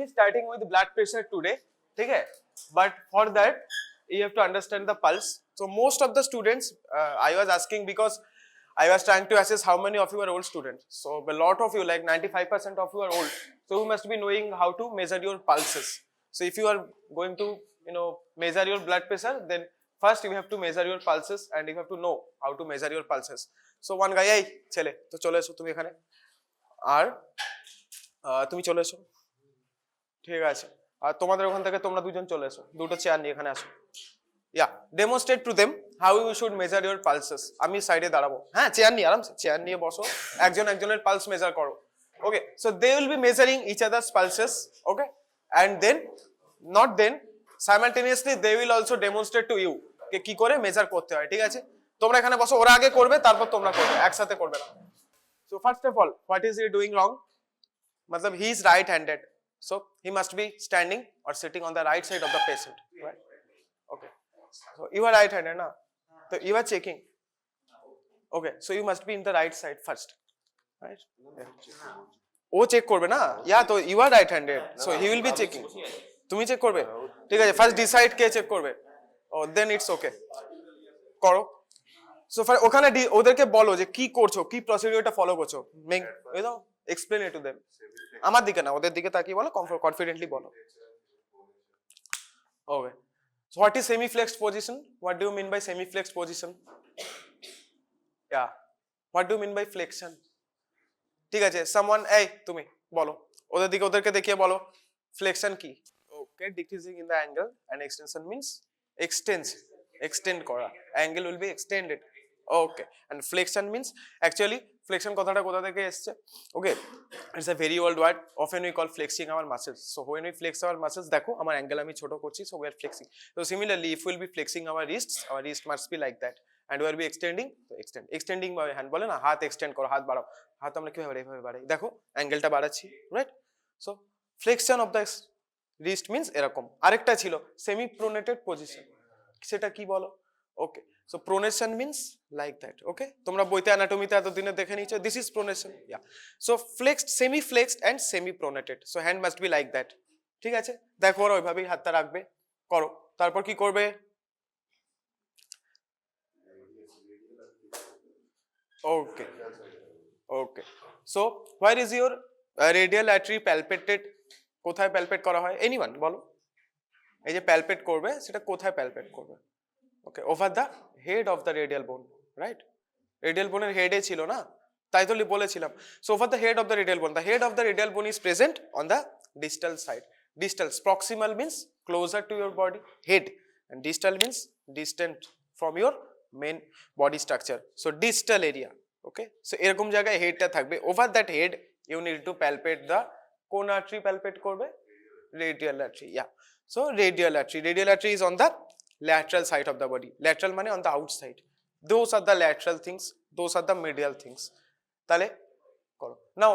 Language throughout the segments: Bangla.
be starting with blood pressure today, okay? But for that, you have to understand the pulse. So most of the students, I was asking because I was trying to assess how many of you are old students. So a lot of you, like 95% of you are old. So you must be knowing how to measure your pulses. So if you are going to, measure your blood pressure, then first you have to measure your pulses and you have to know how to measure your pulses. So one guy, এই ছেলে তো চলে এসো তুমি এখানে, আর তুমি চলে এসো, ঠিক আছে, আর তোমাদের ওখান থেকে তোমরা দুজন চলে এসো, দুটো চেয়ার নিয়ে এখানে আসো। Yeah, demonstrate to them how you should measure your pulses. আমি সাইডে দাঁড়াবো, হ্যাঁ চেয়ার নিয়ে আরামসে চেয়ার নিয়ে বসো, একজন একজনের পালস মেজার করো। Okay, so they will be measuring each others pulses, okay, and then not then simultaneously they will also demonstrate to you কে কি করে মেজার করতে হয়, ঠিক আছে? তোমরা এখানে বসো, ওরা আগে করবে তারপর তোমরা করবে, একসাথে করবে না। So first of all, what is he doing wrong? मतलब he is right handed, so he must be standing or sitting on the right side of the patient, right? Okay, so you are right handed na, so you are checking, okay, so you must be in the right side first, right? ও চেক করবে না, ইয়া তো you are right handed, so he will be checking, তুমি চেক করবে, ঠিক আছে? ফার্স্ট ডিসাইড কে চেক করবে, ও দেন ইটস ওকে, করো। সো ওখানে ওদেরকে বলো যে কি করছো, কি প্রসিডিউরটা ফলো করছো, make you know explain it to them, আমার দিকে না ওদের দিকে তাকিয়ে বলো, কনফিডেন্টলি বলো। ওকে, so what is semi flexed position? What do you mean by semi flexed position? Yeah, what do you mean by flexion? ঠিক আছে, someone, এই তুমি বলো, ওদের দিকে ওদেরকে দেখিয়ে বলো ফ্লেকশন কি। ওকে, decreasing in the angle and extension means extend করা, angle will be extended, okay, and flexion means actually flexion কথাটা কোথা থেকে এসেছে? Okay, it's a very old word, often we call flexing our muscles. So when we flex our muscles, দেখো আমার অ্যাঙ্গেল আমি ছোট করছি, so we are flexing. So similarly, if we will be flexing our wrist must be like that, and we will be extending, so extending by hand, বলে না হাত এক্সটেন্ড করো, হাত বাড়াও, হাত আমরা কিভাবে এইভাবে বাড়াই, দেখো অ্যাঙ্গেলটা বাড়াচ্ছি, right? So flexion of the wrist means এরকম। আরেকটা ছিল সেমি প্রোনেটেড পজিশন, সেটা কি বলো? ওকে, so pronation means like that, okay, তোমরা বইতে অ্যানাটমিতে এতদিনে দেখে নিয়েছো, this is pronation, yeah, so flexed, semi flexed and semi pronated, so hand must be like that, ঠিক আছে? দেখো ওরা ওইভাবেই হাতটা রাখবে, করো, তারপর কি করবে? ওকে, ওকে, so where is your radial artery palpated? কোথায় প্যালপেট করা হয়, এনিওয়ান বলো, এই যে প্যালপেট করবে সেটা কোথায় প্যালপেট করবে? Okay, over the head of the radial bone, right? Radial বোনের হেডে ছিল না, তাই তো বলেছিলাম। So over the head of the radial bone, the head of the radial bone is present on the distal side. Distal, proximal means closer to your body head, and distal means distant from your main body structure, so distal area, okay? So এরকম জায়গায় হেডটা থাকবে, over that head you need to প্যালপেট the, কোন আর্টারি প্যালপেট করবে? Radial artery, yeah, so radial artery is on the lateral side of the body, lateral মানে on the outside, those are the lateral things, those are the medial things, তাহলে করো। now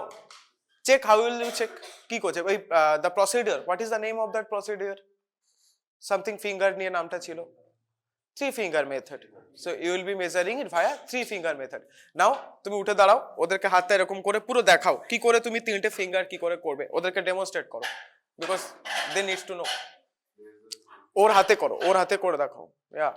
check, how will you check? কি করছে ওই the procedure, what is the name of that procedure? something finger নিয়ে নামটা ছিল, 3 finger method, so you will be measuring it via 3 finger method. now তুমি উঠে দাঁড়াও, ওদেরকে হাতটা এরকম করে পুরো দেখাও কি করে তুমি 3টে ফিঙ্গার কি করে করবে, ওদেরকে ডেমনস্ট্রেট করো, because they needs to know. ওর হাতে করো, ওর হাতে করে দেখাও, ইয়া,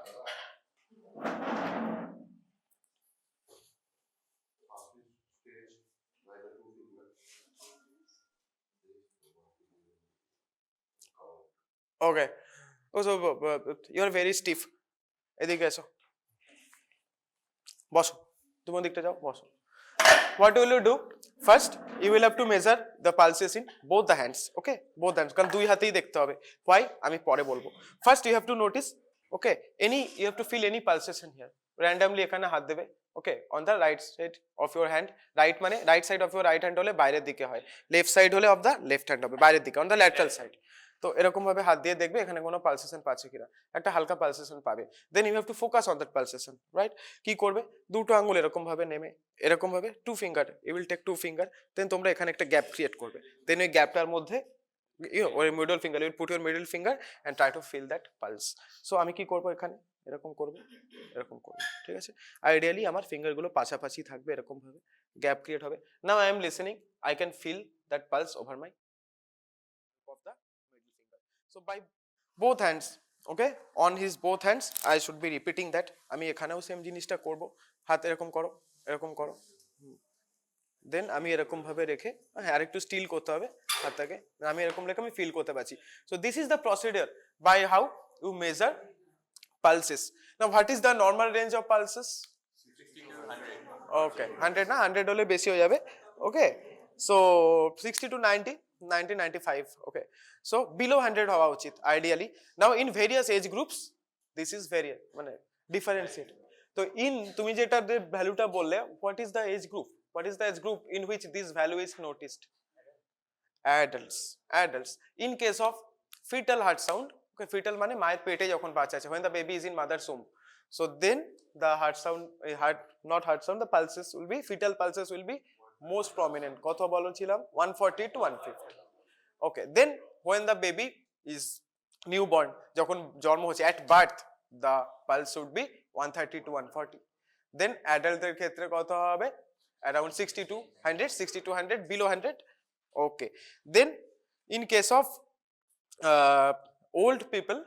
ওকে, সো ইউ আর ভেরি স্টিফ, এদিকে এসো, বসো, তুমি ওদিকটা যাও, বসো। what will you do? first you will have to measure the pulses in both the hands, okay, both hands, কারণ দুই হাতেই দেখতে হবে, why আমি পরে বলবো। first you have to notice, okay, you have to feel any pulsation here, randomly এখানে হাত দেবে, okay, on the right side of your hand, right মানে right side of your right hand হলে বাইরের দিকে হয়, left side হলে of the left hand হবে বাইরের দিকে, on the lateral side, তো এরকম ভাবে হাত দিয়ে দেখবে এখানে কোনো পালসেশন পাচ্ছে কিনা, একটা হালকা পালসেশন পাবে, then you have to focus on that pulsation, right? কি করবে? দুটো আঙ্গুল এরকম ভাবে নেমে এরকম ভাবে 2 finger, you will take 2 finger, then তোমরা এখানে একটা গ্যাপ ক্রিয়েট করবে, দেন ওই গ্যাপটার মধ্যে ওর middle finger, you put your middle finger and try to feel that pulse. So আমি কি করব, এখানে এরকম করব, এরকম করব, ঠিক আছে? আইডিয়ালি আমার ফিঙ্গার গুলো পাশাপাশি থাকবে, এরকম ভাবে গ্যাপ ক্রিয়েট হবে। Now I am listening, I can feel that pulse over my of the middle finger. So by both hands, okay, on his both hands I should be repeating that. আমি এখানেও সেম জিনিসটা করব, হাত এরকম করো, এরকম করো, দেন আমি এরকম ভাবে রেখে, হ্যাঁ আরেকটু স্টিল করতে হবে হাতটাকে, আমি এরকম রেখে আমি ফিল করতে পারছি। So this is the procedure by how you measure pulses. Now what is the normal range of pulses? 60 to 100. Okay, 100 না, 100 হলে বেশি হয়ে যাবে। Okay, so 60 to 90, 90, 95. Okay, so below 100 হওয়া উচিত ideally. Now in various age groups this is very মানে differentiate. তো in তুমি যেটা ভ্যালুটা বললে, what is the age group? What is the age group in which this value is noticed? Adults. In case of fetal heart sound, okay, fetal মানে মায়ের পেটে যখন বাচ্চা আছে, when the baby is in mother's womb, so then the heart sound, the pulses will be, fetal pulses will be most prominent. কত বলেছিলাম? 140 to 150. Okay, then when the baby is newborn, যখন জন্ম হচ্ছে, at birth the pulse would be 130 to 140. Then adultদের ক্ষেত্রে কত হবে? Around 60 to 100, 60 to 100, below 100. Okay, then in case of old people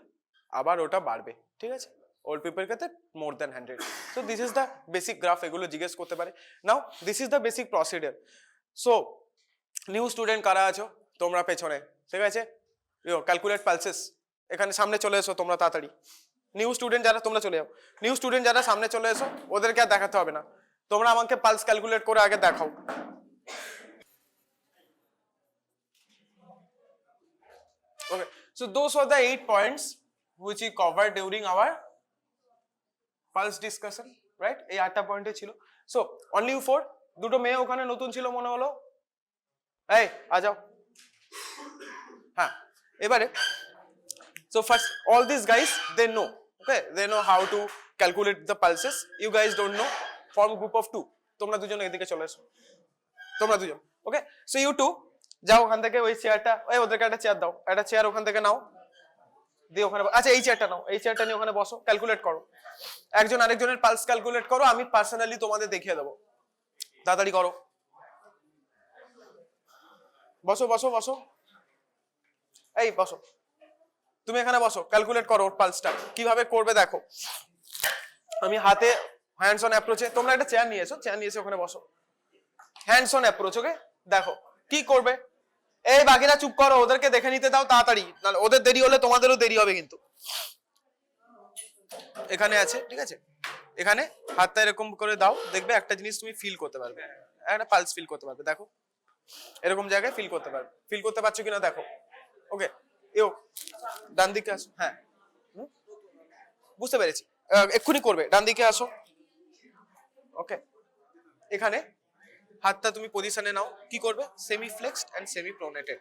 আবার ওটা বাড়বে, ঠিক আছে, old people ক্ষেত্রে more than 100. So this is the basic graph, এগুলো জিজ্ঞেস করতে পারে। Now this is the basic procedure. So new student কারা আছো তোমরা পেছনে, ঠিক আছে, ক্যালকুলেট পালসেস, এখানে সামনে চলে এসো তোমরা তাড়াতাড়ি। নিউ স্টুডেন্ট যারা তোমরা চলে যাও, নিউ স্টুডেন্ট যারা সামনে চলে এসো, ওদেরকে আর দেখাতে হবে না, তোমরা আমাকে পালস ক্যালকুলেট করে আগে দেখাও। Okay, so those are the 8 points which we covered during our pulse discussion, right? এই 8টা পয়েন্টে ছিল। So only you 4, দুটো মেয়ে ওখানে নতুন ছিল মনে হলো, এই আ যাও। হ্যাঁ, এবারে so first all these guys they know, okay, they know how to calculate the pulses. You guys don't know, form group of 2, তোমরা দুজন এদিকে চলে এসো, তোমরা দুজন। ওকে, সো ইউ টু যাও ওখান থেকে, ওই চেয়ারটা, ওই ওদেরকে একটা চেয়ার দাও, একটা চেয়ার ওখান থেকে নাও, দিয়ে ওখানে, আচ্ছা এই চেয়ারটা নাও, এই চেয়ারটা নিয়ে ওখানে বসো, ক্যালকুলেট করো, একজন আরেকজনের পালস ক্যালকুলেট করো, আমি পার্সোনালি তোমাদের দেখিয়ে দেবো, তাড়াতাড়ি করো, বসো বসো বসো, এই বসো, তুমি এখানে বসো, ক্যালকুলেট করো ওর পালসটা কিভাবে করবে দেখো। আমি হাতে হ্যান্ডস অন অ্যাপ্রোচে, তোমরা একটা চেয়ার নিয়ে এসো, চেয়ার নিয়ে এসে ওখানে বসো, হ্যান্ডস অন অ্যাপ্রোচ, ওকে, দেখো কি করবে। এই বাকিরা চুপ করো, ওদেরকে দেখে নিতে দাও তাড়াতাড়ি, নাহলে ওদের দেরি হলে তোমাদেরও দেরি হবে কিন্তু। এখানে আছে, ঠিক আছে, এখানে হাতটা এরকম করে দাও, দেখবে একটা জিনিস তুমি ফিল করতে পারবে, একটা পালস ফিল করতে পারবে, দেখো এরকম জায়গায় ফিল করতে পারবে, ফিল করতে পারছো কিনা দেখো। ওকে, এও ডান দিকে আসো, হ্যাঁ বুঝতে পেরেছি, এক্ষুনি করবে, ডান দিকে আসো। ওকে, এখানে হাতটা তুমি পজিশনে নাও, কি করবে, semi flexed and semi pronated,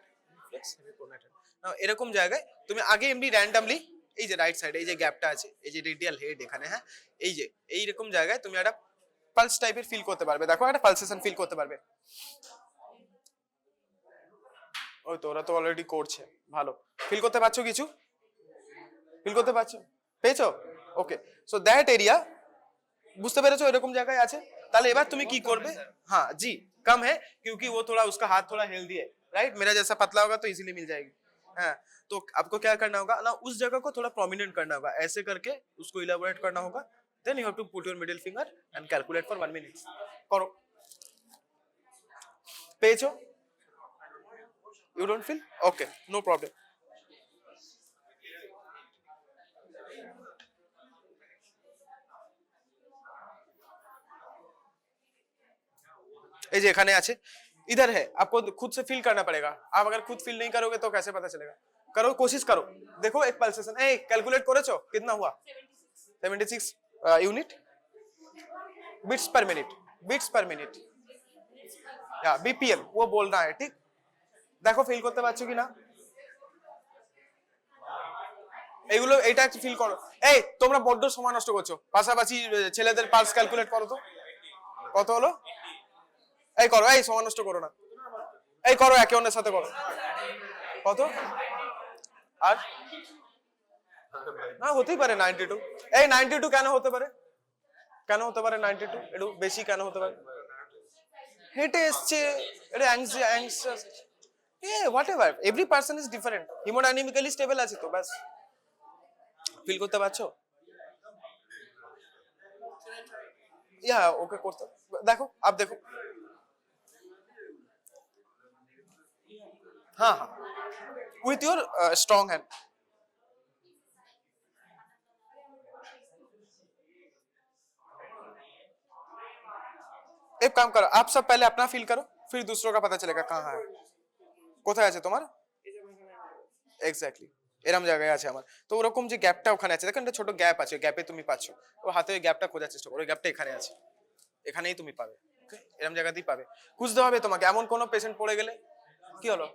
flex semi pronated. নাও এরকম জায়গায় তুমি আগে এমনি র্যান্ডমলি, এই যে রাইট সাইডে এই যে গ্যাপটা আছে, এই যে রেডিয়াল হেড এখানে, হ্যাঁ এই যে এইরকম জায়গায় তুমি একটা পালস টাইপের ফিল করতে পারবে, দেখো একটা পালসেশন ফিল করতে পারবে। ওই তো ওরা তো অলরেডি করছে, ভালো, ফিল করতে পারছো, কিছু ফিল করতে পারছো, পেয়েছো? ওকে, সো দ্যাট এরিয়া বুঝতে পেরেছো এরকম জায়গায় আছে। তাহলে এবার তুমি কি করবে, हाँ जी कम है क्योंकि वो थोड़ा उसका हाथ थोड़ा हेल्दी है, राइट, मेरा जैसा पतला होगा तो इजीली मिल जाएगी। हाँ, तो आपको क्या करना होगा ना, उस जगह को थोड़ा प्रोमिनेंट करना होगा, ऐसे करके उसको इलाबोरेट करना होगा, then you have to put your middle finger and calculate for 1 minute. करो, पेचो, you don't feel? Okay, no problem. এই যে এখানে আছে, इधर है, आपको खुद से फील करना पड़ेगा, आप अगर खुद फील नहीं करोगे तो कैसे पता चलेगा, करो, कोशिश करो, देखो एक पल्सेशन, ए कैलकुलेट करेছো कितना हुआ, 76 unit beats per minute, beats per minute, या बीपीएम वो बोलना है, ठीक, দেখো ফিল করতে পারছো কিনা, এগুলো এটা একটু ফিল করো। এই তোমরা বড্ড সময় নষ্ট করছো, পাশাপাশি ছেলেদের পালস ক্যালকুলেট করো তো, কত হলো, এই করো, এই সময় নষ্ট করো না, এই করো, একে অন্যের সাথে করো, কত, আর না হতেই পারে 92, এই 92 কেন হতে পারে, কেন হতে পারে 92, একটু বেশি কেন হতে পারে, হেঁটে এসছে, এটা anxious, Yeah, whatever. Every person is different. Hemodynamically stable আছে তো বাস ফিল করতে পারছো या ओके করতে দেখো आप देखो हाँ हाँ with your strong hand एक काम करो आप सब पहले अपना फील करो फिर दूसरों का पता चलेगा कहाँ है কোথায় আছে তোমার এক্স্যাক্টলি এরকম জায়গায় আছে আমার তো ওরকম যে গ্যাপটা ওখানে আছে দেখেন একটা ছোট গ্যাপ আছে গ্যাপে তুমি পাচ্ছ ও হাতে ওই গ্যাপটা খোঁজার চেষ্টা করো ওই গ্যাপটা এখানে আছে এখানেই তুমি পাবে ওকে এরকম জায়গাতেই পাবে খুঁজতে হবে তোমাকে এমন কোনো পেশেন্ট পড়ে গেলে কি হলো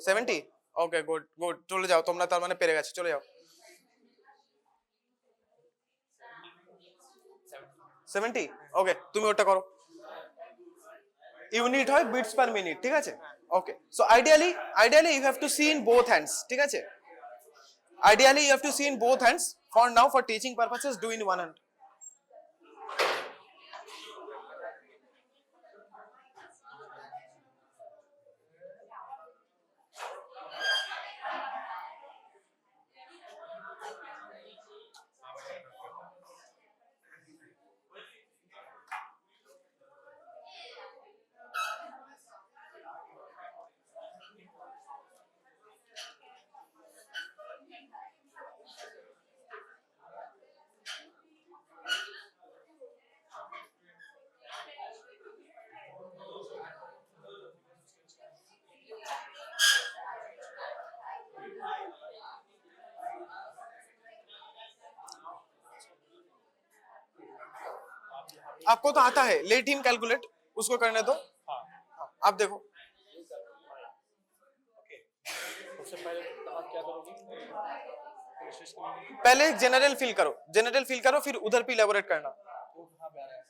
70 ওকে গুড গুড চলে যাও তোমরা তার মানে পেরে গেছো চলে যাও 70 ওকে তুমি ওটা করো ইউনিট হয় বিটস পার মিনিট ঠিক আছে okay so ideally you have to see in both hands ঠিক আছে ideally you have to see in both hands for now for teaching purposes do in one hand आपको तो आता है लेट हिम कैलकुलेट उसको करने दो हाँ, आप देखो सबसे पहले आप क्या करोगे कोशिश करोगे पहले जनरल फील करो फिर उधर पे इलेबोरेट करना वो कहाँ पे आ रहा है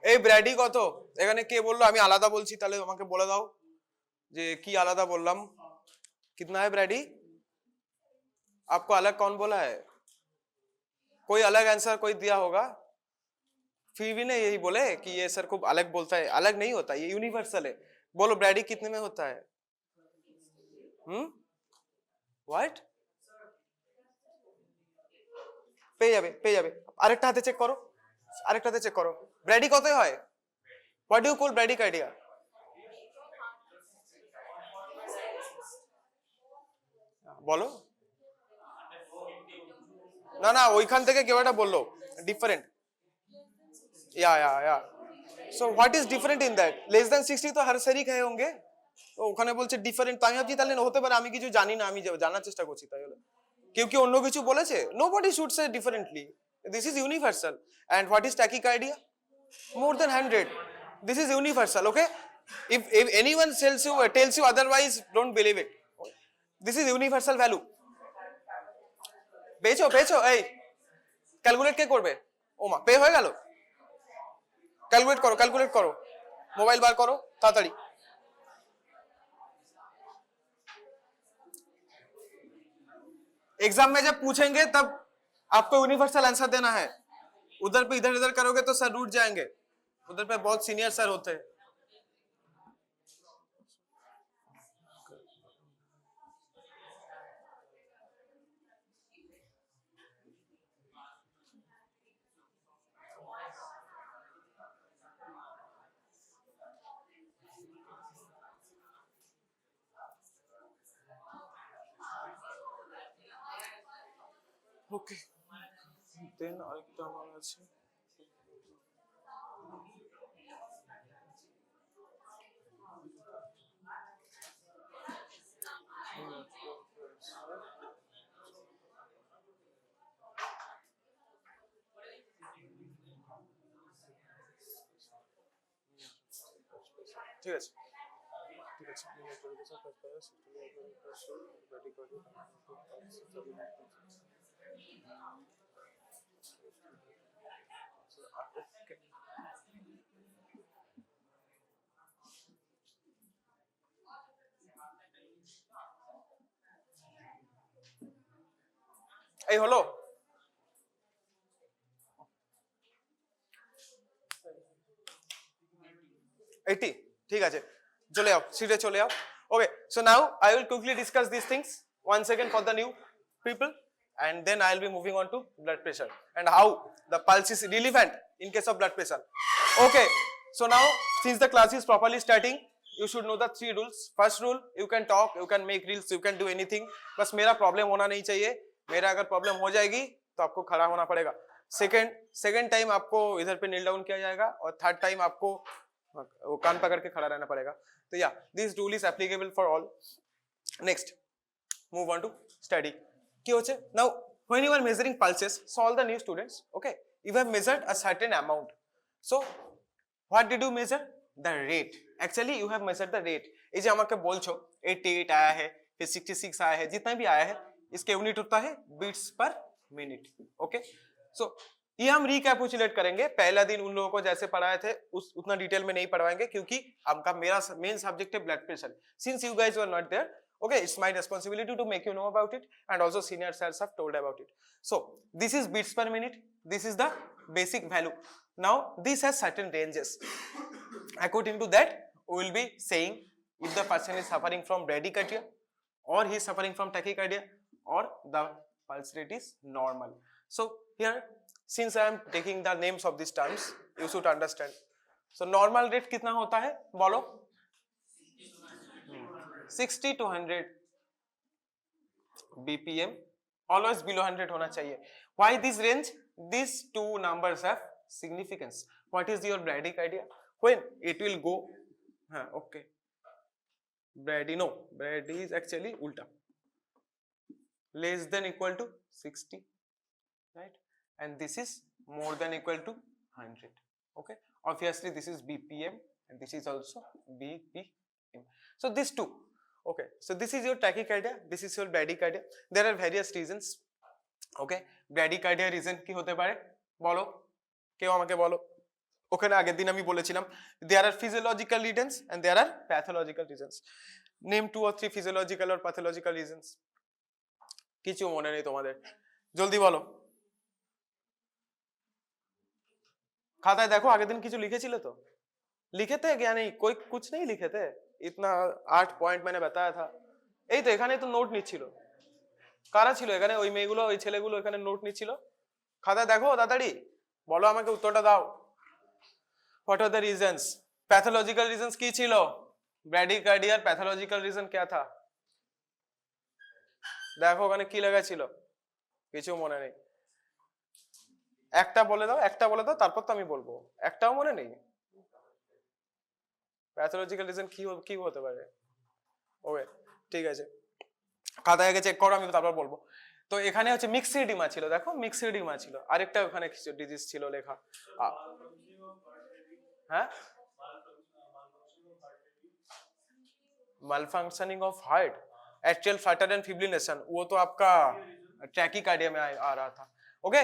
এই ব্র্যাডি কত এখানে কে বললো আমি আলাদা বলছি তাহলে আমাকে বলে দাও যে কি আলাদা বললাম कितना है ब्रैडी आपको अलग कौन बोला है कोई अलग आंसर कोई दिया होगा फिर भी नहीं यही बोले कि ये सर खूब अलग बोलता है अलग नहीं होता ये यूनिवर्सल है बोलो ब्रैडी कितने में होता है व्हाट পেয়ে যাবে আরেকটা হাতে চেক করো আরেকটা হাতে চেক করো ব্র্যাডি কতই হয় what do you call bradycardia বলো না না ওইখান থেকে কেউ একটা বললো ডিফারেন্ট या so what is different in that less than 60 তো হর শরিক है होंगे তো ওখানে বলছে ডিফারেন্ট তো আমি ভাবছি তাহলে হতে পারে আমি কিছু জানি না আমি জানার চেষ্টা করছি তাই হলো কেউ কি অন্য কিছু বলেছে nobody should say differently this is universal and what is tachycardia more than 100 this is universal okay if anyone tells you otherwise don't believe it this is universal value পেয়েছো এই ক্যালকুলেট কে করবে ওমা পে হয়ে গেল ক্যালকুলেট করো মোবাইল বার করো তাড়াতাড়ি एग्जाम में जब पूछेंगे तब आपको यूनिवर्सल आंसर देना है उधर पे इधर करोगे तो सर रूठ जाएंगे उधर पे बहुत सीनियर सर होते हैं ওকে দেন আরেকটা আমার আছে ঠিক আছে ঠিক আছে এই হলো 80 ঠিক আছে চলে যাও সিটে চলে যাও okay so now I will quickly discuss these things once again for the new people and then I will be moving on to blood pressure and how the pulse is relevant in case of blood pressure okay so now since the class is properly starting you should know the 3 rules first rule you can talk you can make reels you can do anything बस मेरा प्रॉब्लम होना नहीं चाहिए मेरा अगर प्रॉब्लम हो जाएगी तो आपको खड़ा होना पड़ेगा सेकंड टाइम आपको इधर पे नील डाउन किया जाएगा और थर्ड टाइम आपको वो कान पकड़ के खड़ा रहना पड़ेगा तो yeah this rule is applicable for all next move on to study কি হচ্ছে now when you are measuring pulses so all the new students okay you have measured a certain amount so what did you measure the rate actually you have measured the rate এই যে আমাকে বলছো 88 आया है फिर 66 आया है जितना भी आया है इसके यूनिट होता है beats per minute okay so ये हम रिकैपिचुलेट करेंगे पहला दिन उन लोगों को जैसे पढ़ाए थे उतना डिटेल में नहीं पढ़वाएंगे क्योंकि आपका मेरा मेन सब्जेक्ट है blood pressure since you guys were not there okay it's my responsibility to make you know about it and also senior sirs have told about it so this is beats per minute this is the basic value now this has certain ranges according to that we will be saying if the person is suffering from bradycardia or he is suffering from tachycardia or the pulse rate is normal so here since I am taking the names of these terms you should understand so normal rate कितना होता है बोलो 60 to 100 bpm always below 100 होना चाहिए why this range these two numbers have significance what is your bradycardia when it will go okay brady is actually ulta less than equal to 60 right and this is more than equal to 100 okay obviously this is bpm and this is also bpm so these two okay so this is your tachycardia this is your bradycardia there are various reasons okay bradycardia reason কি হতে পারে বলো কেউ আমাকে বলো ওখানে আগের দিন আমি বলেছিলাম there are physiological reasons and there are pathological reasons name 2 or 3 physiological or pathological reasons কিছু মনে নেই তোমাদের জলদি বলো खाताয় देखो आगे दिन কিছু লিখেছিলে তো लिखे थे क्या नहीं कोई कुछ नहीं लिखे थे इतना 8 पॉइंट मैंने बताया था এই তো এখানে তো নোট নিচ্ছিল কারা ছিল এখানে ওই মেয়েগুলো ওই ছেলেগুলো এখানে নোট নিচ্ছিল খাতা দেখো তাড়াতাড়ি বলো আমাকে উত্তরটা দাও what are the reasons pathological reasons কি ছিল ব্র্যাডিকার্ডিয়ার প্যাথোলজিক্যাল রিজন क्या था দেখো ওখানে কি লেখা ছিল কিছু মনে নেই একটা বলে দাও তারপর তো আমি বলবো একটাও মনে নেই প্যাথোলজিক্যাল রিজন কি হতে পারে ওকে ঠিক আছে খাতায় আগে চেক করো আমি তারপর বলবো তো এখানে হচ্ছে মিক্সিডিমা ছিল দেখো মিক্সিডিমা ছিল আরেকটা ওখানে কিছু ডিজিজ ছিল লেখা হ্যাঁ malfunctioning of heart atrial flutter and fibrillation वो तो आपका trachycardia में आ रहा था okay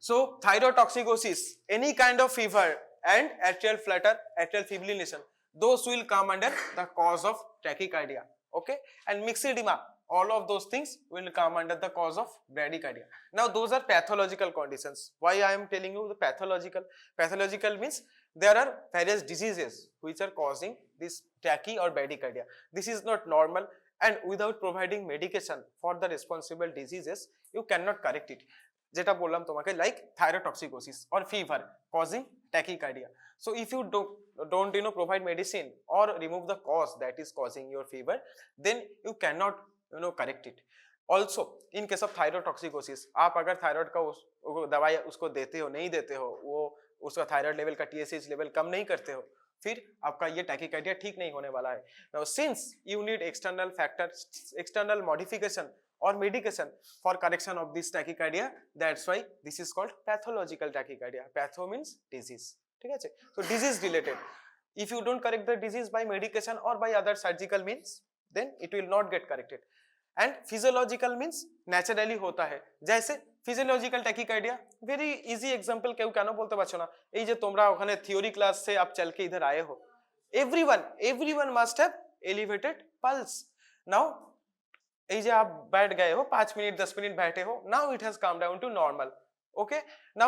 so thyrotoxicosis any kind of fever and atrial flutter atrial fibrillation those will come under the cause of tachycardia okay and myxedema all of those things will come under the cause of bradycardia now those are pathological conditions why I am telling you the pathological means there are various diseases which are causing this tachy or bradycardia this is not normal and without providing medication for the responsible diseases you cannot correct it যেটা বললাম তোমাকে like thyrotoxicosis or fever causing tachycardia so if you don't provide medicine or remove the cause that is causing your fever then you cannot correct it also in case of thyrotoxicosis, आप अगर थायराइड का दवाई उसको देते हो नहीं देते हो, वो उसका थायराइड लेवल का TSH लेवल कम नहीं करते हो, फिर आपका ये टैकीकार्डिया ठीक नहीं होने वाला है. Now since you need external factors, external modification or medication for correction of this tachycardia, that's why this is called pathological tachycardia. Patho means disease, ठीक है. So disease related, if you don't correct the disease by medication or by other surgical means, then it will not get corrected. And physiological means naturally होता है, जैसे physiological tachycardia very easy example কেউ কেন বলতে পারছো না, এই যে তোমরা ওখানে থিওরি ক্লাস से आप चल के इधर आए हो, everyone must have elevated pulse. Now এই যে आप बैठ गए हो 5 मिनट 10 मिनट बैठे हो, now it has come down to normal. Okay, now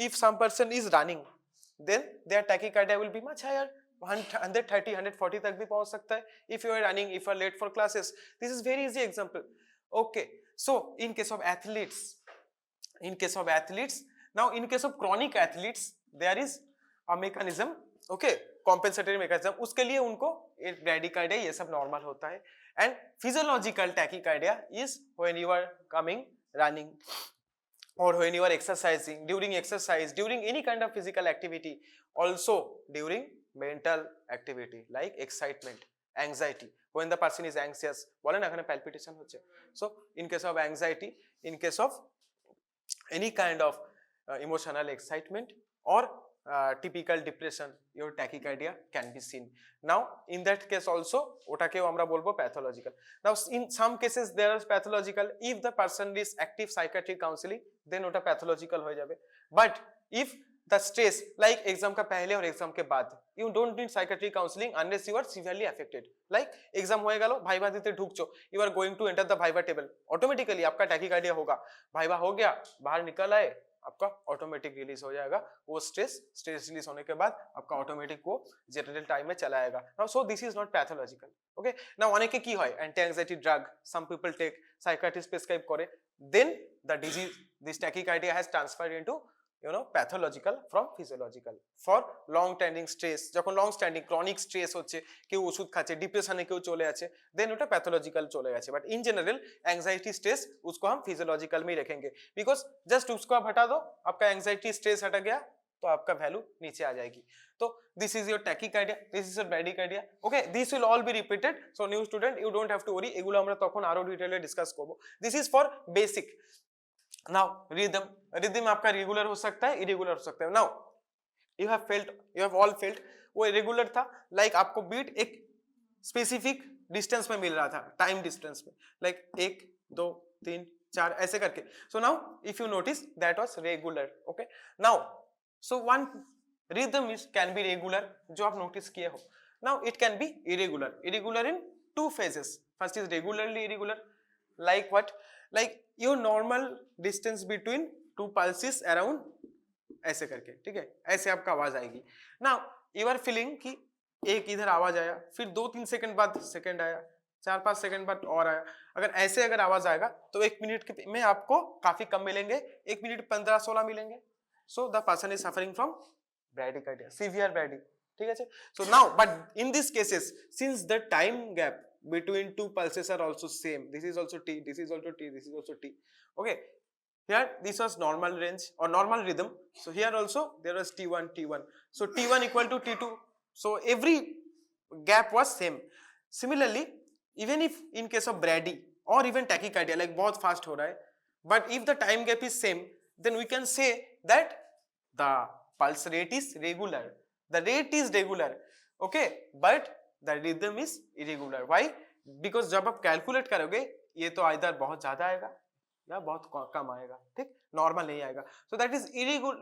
if some person is running, then their tachycardia will be much higher, 130 140 तक भी पहुंच सकता है. If you are running, if you are late for classes, this is very easy example. Okay, so in case of athletes, now in case of chronic athletes, there is a mechanism, okay, compensatory mechanism, उसके लिए उनको bradycardia ये सब normal होता है. And physiological tachycardia is when you are coming running or when you are exercising, during exercise, during any kind of physical activity, also during mental activity like excitement, anxiety, when the person is anxious, বলে না এখানে palpitation হচ্ছে. So in case of anxiety, in case of any kind of emotional excitement or typical depression, your tachycardia can be seen. Now in that case also ওটাকেও আমরা বলবো pathological. Now in some cases there is pathological, if the person is active psychiatric counseling, then ওটা pathological হয়ে যাবে. But if the stress like exam का पहले और exam के बाद, you don't need psychiatric counseling unless you are severely affected. Like exam হয়ে গেল, ভাইবা দিতে ঢুকছো, you are going to enter the viva table, automatically आपका tachycardia होगा. भाइवा हो गया, बाहर निकल आए, आपका ऑटोमेटिक रिलीज हो जाएगा. वो स्ट्रेस रिलीज होने के बाद आपका ऑटोमेटिक वो जनरल टाइम में चला आएगा. Now so this is not pathological. Okay, now অনেকে কি হয় anti anxiety drug some people take, psychiatrist prescribe করে, then the disease this tachycardia has transferred into pathological from physiological. For long standing stress, যখন long standing chronic stress হচ্ছে, কেউ ওষুধ খাচ্ছে, ডিপ্রেশনে কেউ চলে আছে, দেন ওটা pathological চলে গেছে. But in general anxiety stress उसको हम physiological में ही रखेंगे, because just उसको आप हटा दो, आपका anxiety stress हट गया तो आपका वैल्यू नीचे आ जाएगी. तो this is your tachycardia, this is your bradycardia. Okay, this will all be repeated, so new student you don't have to worry, এগুলো আমরা তখন আরো ডিটেইলে ডিসকাস করব. This is for basic. Now rhythm आपका रेगुलर हो सकता है, इरेगुलर हो सकता है. Now you have all felt वो इरेगुलर था, like आपको बीट एक स्पेसिफिक डिस्टेंस में मिल रहा था, टाइम डिस्टेंस में, like 1 2 3 4 ऐसे करके. So now if you notice that was regular. Okay, now so one rhythm can be regular, जो आप नोटिस किए हो. Now it can be irregular in 2 phases. First is regularly irregular, like what, like your normal distance between 2 pulses around ऐसे करके, ठीक है, ऐसे आपका आवाज आएगी. Now you are feeling कि एक इधर आवाज आया, फिर 2-3 सेकंड बाद सेकंड आया, 4-5 सेकंड बाद और आया. अगर आवाज आएगा तो 1 मिनट में आपको काफी कम मिलेंगे, 1 मिनट 15-16 मिलेंगे. So the person is suffering from bradycardia, severe brady, ठीक है. So now but in these cases, since the time gap between 2 pulses are also same, this is also T, this is also T, this is also T. Okay, here this was normal range or normal rhythm, so here also there was T1, so T1 equal to T2, so every gap was same. Similarly, even if in case of brady or even tachycardia, like बहुत fast हो रहा है, but if the time gap is same, then we can say that the pulse rate is regular, the rate is regular. Okay, but the rhythm is irregular. Why? Because जब आप कैलकुलेट करोगे ये तो आइदर बहुत ज्यादा आएगा या बहुत कम आएगा, ठीक, नॉर्मल नहीं आएगा. So that is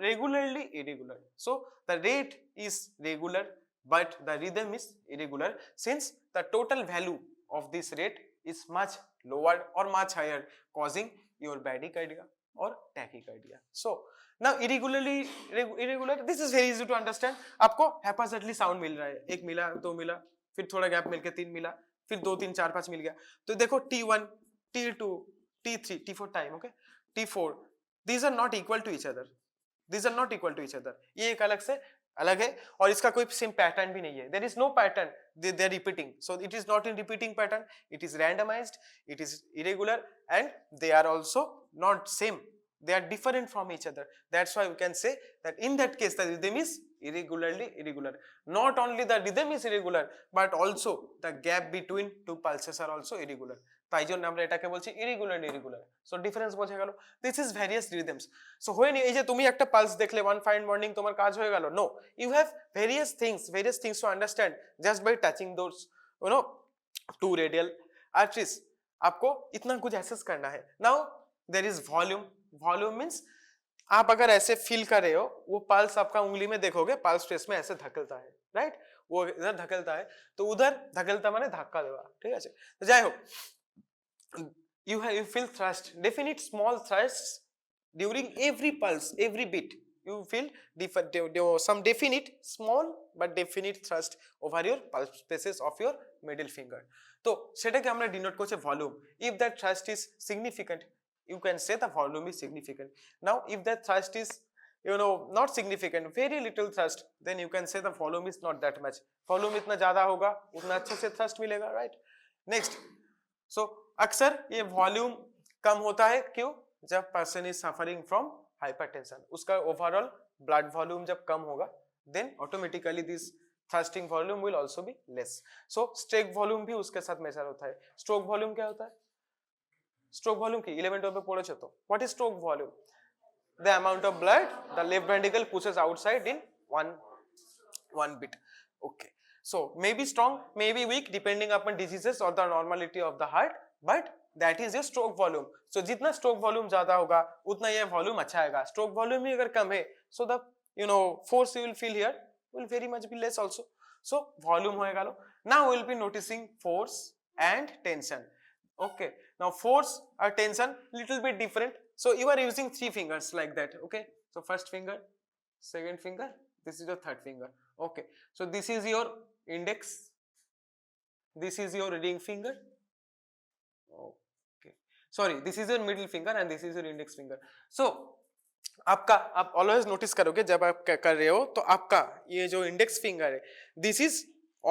regularly irregular. So the rate is regular but the rhythm is irregular, since the total value of this rate is much lower or much higher, causing your bradycardia or tachycardia. So now irregular, this is very easy to understand. आपको haphazardly sound मिल रहा है, 1 मिला 2 मिला, फिर थोड़ा गैप मिलके 3 मिला, फिर 2 3 4 5 मिल गया. तो देखो T1, T2, T3, T4 time, okay, T4, these are not equal to each other, ये एक अलग से अलग है और इसका कोई सेम पैटर्न भी नहीं है. There is no pattern, they are repeating. So it is not in repeating pattern, it is randomised, it is irregular and they are also not same. They are different from each other. That's why we can say that in that case the rhythm is irregularly irregular. Not only the rhythm is irregular, but also the gap between two pulses are also irregular. তাই জন্য আমরা এটাকে বলছি irregular irregular. So difference বোঝা গেল. This is various rhythms. So when এই যে তুমি একটা pulse দেখলে one fine morning তোমার কাজ হয়ে গেল, no, you have various things to understand just by touching those, you know, two radial arteries. आपको इतना कुछ access करना है. Now there is volume. Volume means आप अगर ऐसे फील कर रहे हो, वो पल्स आपका उंगली में देखोगे, पल्स स्पेस में ऐसे धकेलता है, राइट? वो इधर धकेलता है तो उधर धकेलता माने धक्का देगा, ठीक है? तो যাই হোক, you feel thrust, definite small thrusts during every pulse, every beat. You feel some definite small but definite thrust over your pulse spaces of your middle finger. তো সেটাকে আমরা ডিনোট করছি volume. If that thrust is significant, you can say the volume is significant. Now if the thrust is, you know, not significant, very little thrust, then you can say the volume is not that much. Volume इतना ज़्यादा होगा उतना अच्छे से thrust मिलेगा, right? Next, so अक्सर ये volume कम होता है, क्यों? जब person is suffering from hypertension, उसका overall blood volume जब कम होगा, then automatically this thrusting volume will also be less. So stroke volume भी उसके साथ measure होता है. Stroke volume क्या होता है? Stroke volume की 11th में पढ़े तो what is stroke volume? The amount of blood the left ventricle pushes outside in one beat. Okay, so may be strong, may be weak depending upon diseases or the normality of the heart, but that is your stroke volume. So जितना stroke volume ज़्यादा होगा उतना ये volume अच्छा आएगा. Stroke volume ही अगर कम है, so the, you know, force you will feel here will very much be less also. So volume होएगा लो. Now we will be noticing force and tension. Okay, now force or tension little bit different. So you are using three fingers like that. Okay, so first finger, second finger, this is your third finger. Okay, so this is your index, this is your ring finger. Okay, sorry, this is your middle finger and this is your index finger. So आपका, आप ऑलवेज नोटिस करोगे जब आप कर रहे हो तो आपका ये जो इंडेक्स फिंगर है, this is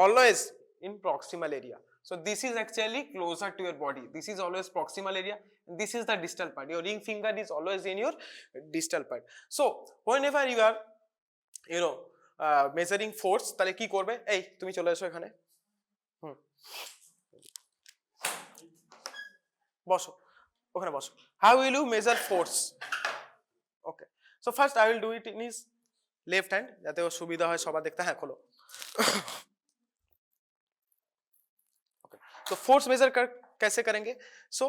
always in proximal area. So this is actually closer to your body. This is always proximal area. This is the distal part. Your ring finger is always in your distal part. So whenever you are, you know, measuring force, তাহলে কি করবে? এই তুমি চলে এসো এখানে. বসো, ওখানে বসো. How will you measure force? Okay. So first I will do it in his left hand, যাতে ও সুবিধা হয় সবার দেখতে. হ্যাঁ, খোলো. तो फोर्स मेजर कैसे करेंगे? So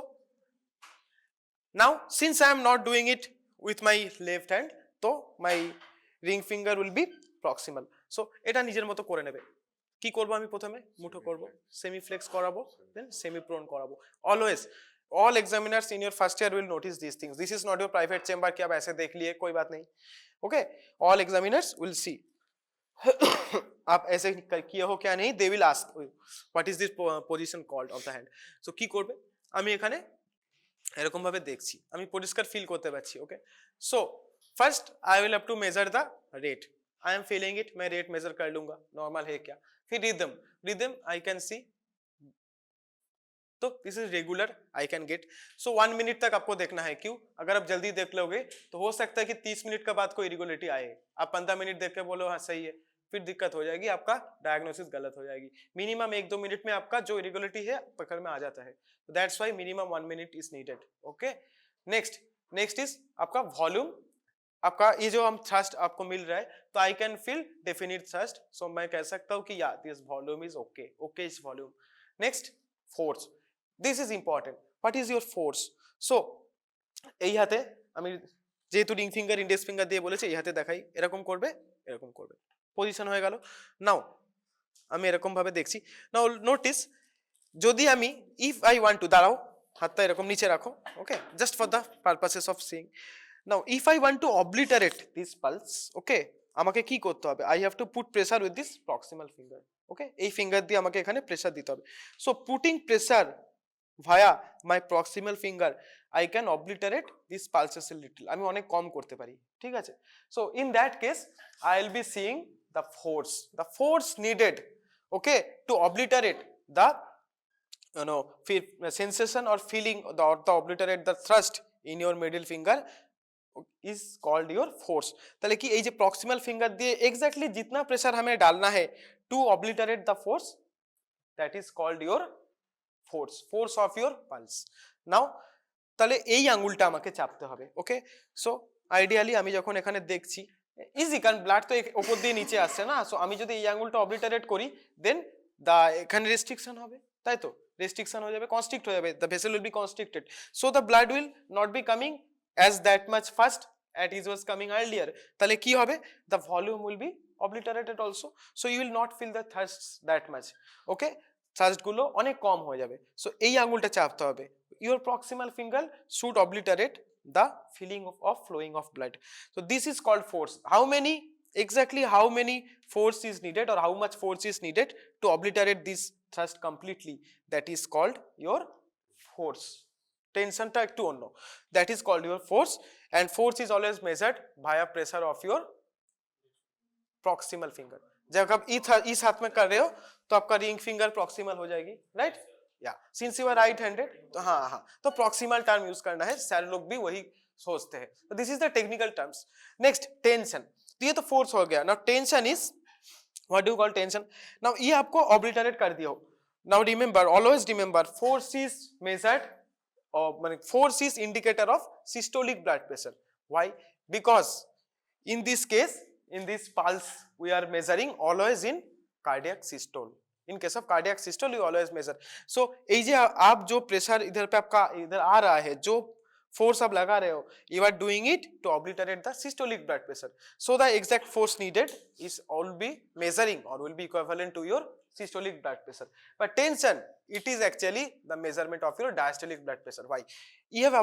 now since I am not doing it with my left hand, तो my ring finger will be proximal. So এটা নিজের মতো করে নেবে. কি করব আমি প্রথমে? মুঠো করব, সেমি ফ্লেক্স করাবো, দেন সেমি প্রোন করাবো. Always all examiners in your first year will notice these things. This is not your private chamber कि आप ऐसे देख लिए, कोई बात नहीं. Okay, all examiners will see. आप ऐसे किए हो क्या नहीं, they will ask what is this position called of the hand. So কি করবে? আমি এখানে এরকম ভাবে দেখছি, আমি পরিষ্কার ফিল করতে পারছি. Okay, so first I will have to measure the rate. I am feeling it, मैं रेट मेजर कर लूंगा नॉर्मल है क्या. फिर रिदम आई कैन सी, तो this is regular, I can get. So 1 minute तक आपको देखना है. क्यों? अगर आप जल्दी देख लोगे तो हो सकता है कि 30 मिनट के बाद कोई इरेगुलरिटी आए. आप 15 मिनट देख के बोलो हाँ सही है, फिर दिक्कत हो जाएगी, आपका डायग्नोसिस गलत हो जाएगी. मिनिमम 1-2 मिनट में आपका जो इरेगुलरिटी है पकड़ में आ जाता है. That's why minimum 1 minute is needed. Okay, next is आपका वॉल्यूम. आपका ये जो हम थ्रस्ट आपको मिल रहा है, तो I can feel definite thrust. So मैं कह सकता हूँ कि या this volume is okay, okay is volume. Next force. This is important. What is your force? So এই হাতে আমি যেহেতু রিং ফিঙ্গার ইন্ডেক্স ফিঙ্গার দিয়ে বলেছি, এই হাতে দেখাই, এরকম করবে, এরকম করবে, পজিশন হয়ে গেল. নাও আমি এরকম ভাবে দেখছি. নাও নোটিস, যদি আমি ইফ আই ওয়ান্ট টু, দাঁড়াও, হাতটা এরকম নিচে রাখো. Okay, just for the purposes of seeing. Now if I want to obliterate this pulse, okay, আমাকে কি করতে হবে? I have to put pressure with this proximal finger. Okay, এই ফিঙ্গার দিয়ে আমাকে এখানে প্রেসার দিতে হবে. So putting pressure via my proximal finger I can obliterate these pulses a little, আমি অনেক কম করতে পারি, ঠিক আছে? So in that case I will be seeing the force needed, okay, to obliterate the sensation or feeling or the obliterate the thrust in your middle finger is called your force. তাহলে কি এই যে proximal finger দিয়ে exactly जितना pressure हमें डालना है to obliterate the force, that is called your force of your pulse. Now তাহলে এই আঙ্গুলটা আমাকে চাপতে হবে, ওকে? সো আইডিয়ালি আমি যখন এখানে দেখছি ইজি, কারণ ব্লাড তো উপর দিয়ে নিচে আসছে না, সো আমি যদি এই আঙ্গুলটা অবলিটারেট করি দেন এখানে রেস্ট্রিকশন হবে, তাই তো? রেস্ট্রিকশন হয়ে যাবে, কনস্ট্রিক্ট হয়ে যাবে, the vessel will be constricted, so the blood will not be coming as that much fast as it was coming earlier. তাহলে কি হবে? The volume will be obliterated also, so you will not feel the thirst that much, okay? Thrust গুলো অনেক কম হয়ে যাবে, সো এই আঙ্গুলটা চাপতে হবে। Your proximal finger should obliterate the feeling of flowing of blood. So this is called force. Exactly how many force is needed or how much force is needed to obliterate this thrust completely, that is called your force. টেনশনটা একটু অন্য, that is called your force, and force is always measured via pressure of your proximal finger. जब आप इस हाथ में कर रहे हो तो आपका रिंग फिंगर प्रॉक्सिमल हो जाएगी, right? Yeah since you are right handed तो हाँ तो प्रॉक्सिमल टर्म यूज करना है, सारे लोग भी वही सोचते हैं, तो this is the technical terms. Next tension, तो ये तो फोर्स हो गया। Now tension is what do you call tension? Now ये आपको ऑब्लिटरेट कर दिया हो। Now remember, always remember, force is measured or force is indicator of systolic blood pressure. Why? Because in this case, in this pulse we are measuring always in cardiac systole. In case of cardiac systole you always measure. So ये जो आप जो प्रेशर इधर पे आपका इधर आ रहा है, जो फोर्स आप लगा रहे हो, you are doing it to obliterate the systolic blood pressure. So the exact force needed is all be measuring or will be equivalent to your systolic blood pressure. But tension, it is actually the measurement of your diastolic blood pressure. Why? You have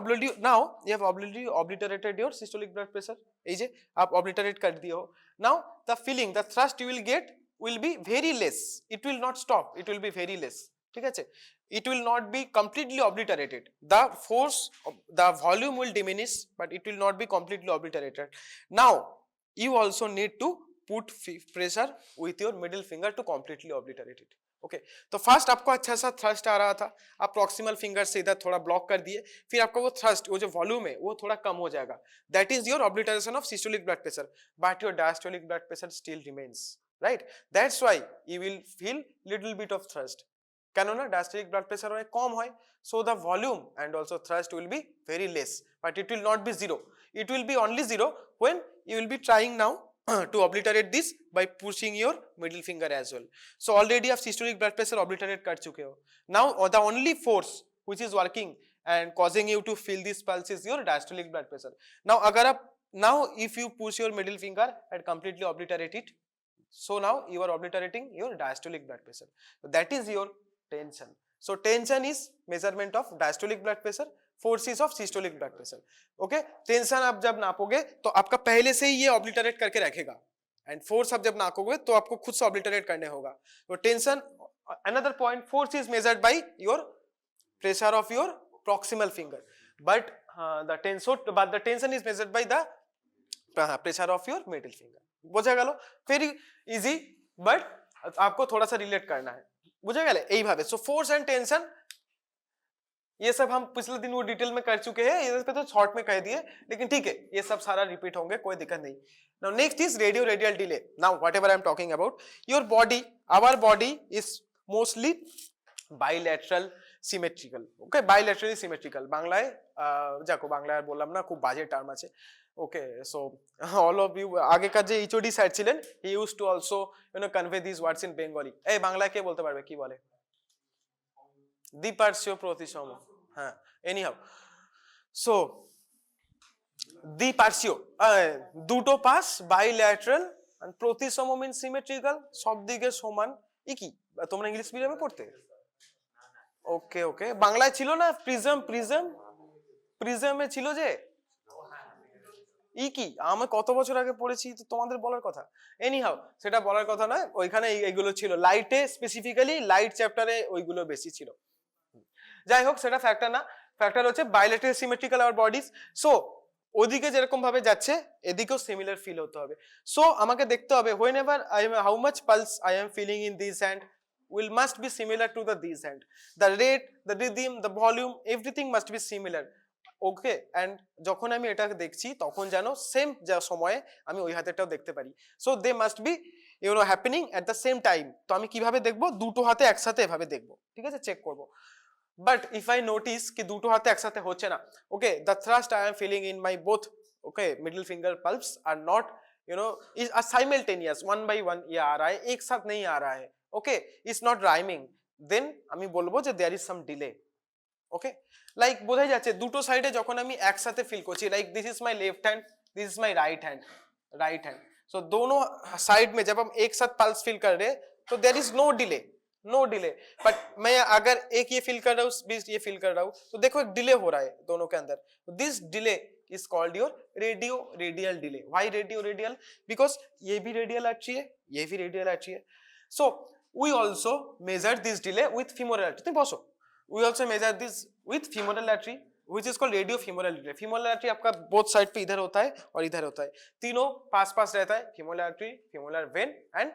already obliterated your systolic blood pressure. এই যে आप obliterate कर दिए हो। Now the feeling, the thrust you will get will be very less. It will not stop. It will be very less. ঠিক আছে? It will not be completely obliterated. The force, the volume will diminish, but it will not be completely obliterated. Now you also need to put pressure with your middle finger to completely obliterate it. Okay तो फर्स्ट आपको अच्छा सा थ्रस्ट आ रहा था, आप प्रॉक्सिमल फिंगर से इधर थोड़ा ब्लॉक कर दिए, फिर आपका वो थ्रस्ट, वो जो वॉल्यूम है वो थोड़ा कम हो जाएगा, that is your obliteration of systolic blood pressure, but your diastolic blood pressure still remains, right? That's why you will feel little bit of thrust, কেননা ডায়াস্টোলিক ব্লাড প্রেসার অনেক কম হয়, so the volume and also thrust will be very less, but it will not be zero, it will be only zero when you will be trying now to obliterate this by pushing your middle finger as well. So already आप systolic blood pressure obliterate कर चुके हो. Now the only force which is working and causing you to feel this pulse is your diastolic blood pressure. Now अगर आप if you push your middle finger and completely obliterate it, so now you are obliterating your diastolic blood pressure. So that is your tension. So tension is measurement of diastolic blood pressure, force is of systolic blood pressure. Okay, tension आप जब नापोगे तो आपका पहले से ही ये ऑब्लिटरेट करके रखेगा, एंड फोर्स आप जब नापोगे तो आपको खुद से ऑब्लिटरेट करने होगा. तो tension, another point, force is measured by your pressure of your proximal finger, but the tension is measured by the pressure of your middle finger. বোঝা গেল? very easy, but आपको थोड़ा सा रिलेट करना है, বুঝে গেলে এইভাবে. सो फोर्स एंड टेंशन ये सब हम पिछले दिन वो डिटेल में कर चुके हैं, ये तो शॉर्ट में कह दिए, लेकिन ठीक है ये सब सारा रिपीट होंगे, कोई दिक्कत नहीं. Now next is radio radial delay. Now whatever I am talking about, your body, our body is mostly bilateral symmetrical. Okay, bilaterally symmetrical. বাংলায় যাকো বাংলায় আর বললাম না, খুব বাজে টার্ম আছে. Okay, so all of you আগেকার যে এইচওডি স্যার ছিলেন, he use to also convey this words in Bengali. এই বাংলায় কে বলতে পারবে কি বলে? দ্বিপার্শ্বীয় প্রতিসম. হ্যাঁ, এনিহাউ, সো দ্বিপার্শ্বীয় দুটো পাশ, বাইল্যাটারাল, এন্ড প্রতিসম মিন্স সিমেট্রিক্যাল, সব দিকে সমান. ই কি তোমরা ইংলিশ মিডিয়ামে পড়তে? ওকে ওকে, বাংলায় ছিল না প্রিজম, প্রিজমে ছিল যে ই কি, আমি কত বছর আগে পড়েছি, তো তোমাদের বলার কথা. এনিহাউ, সেটা বলার কথা নয়, ওইখানে এইগুলো ছিল লাইটে, স্পেসিফিক্যালি লাইট চ্যাপ্টারে ওইগুলো বেশি ছিল. যাই হোক সেটা ফ্যাক্টর না, ফ্যাক্টর হচ্ছে bilateral symmetrical our bodies. So ওদিকে যেরকম ভাবে যাচ্ছে এদিকেও সিমিলার ফিল হতে হবে। সো আমাকে দেখতে হবে whenever I am how much pulse I am feeling in this hand will must be similar to the this hand, the rate, the rhythm, the volume, everything must be similar. Okay, and যখন আমি এটা দেখছি তখন যেন সেম যা সময়ে আমি ওই হাতেরটাও দেখতে পারি। So they must be happening at the same time. তো আমি কিভাবে দেখবো? দুটো হাতে একসাথে এভাবে দেখবো, ঠিক আছে, চেক করবো। বাট ইফ আই নোটিস কি দুটো হাতে একসাথে হচ্ছে না, okay, the thrust I am feeling in my both okay middle finger pulse are not is simultaneous one by one ये आ रहा है, एक साथ नहीं आ रहा है, okay, it's not rhyming, then আমি বলবো যে there is some delay. Okay, like বোঝাই যাচ্ছে দুটো সাইডে যখন আমি একসাথে ফিল করছি, like this is my left hand, this is my right hand, so दोनों साइड में जब हम एक साथ पल्स फील कर रहे हैं तो there is no delay, but मैं अगर एक ये फील कर रहा हूँ, बीच ये फील कर रहा हूँ, तो देखो एक डिले हो रहा है दोनों के अंदर। This delay is called your radial delay. Why radial? Because ये भी radial आती है, ये भी radial आती है। So we also measure this delay with femoral artery। तुम बसो, we also measure this with femoral artery which is called radiofemoral delay। femoral artery आपका both side पे इधर होता है और इधर होता है, तीनों पास रहता है, femoral artery, femoral vein and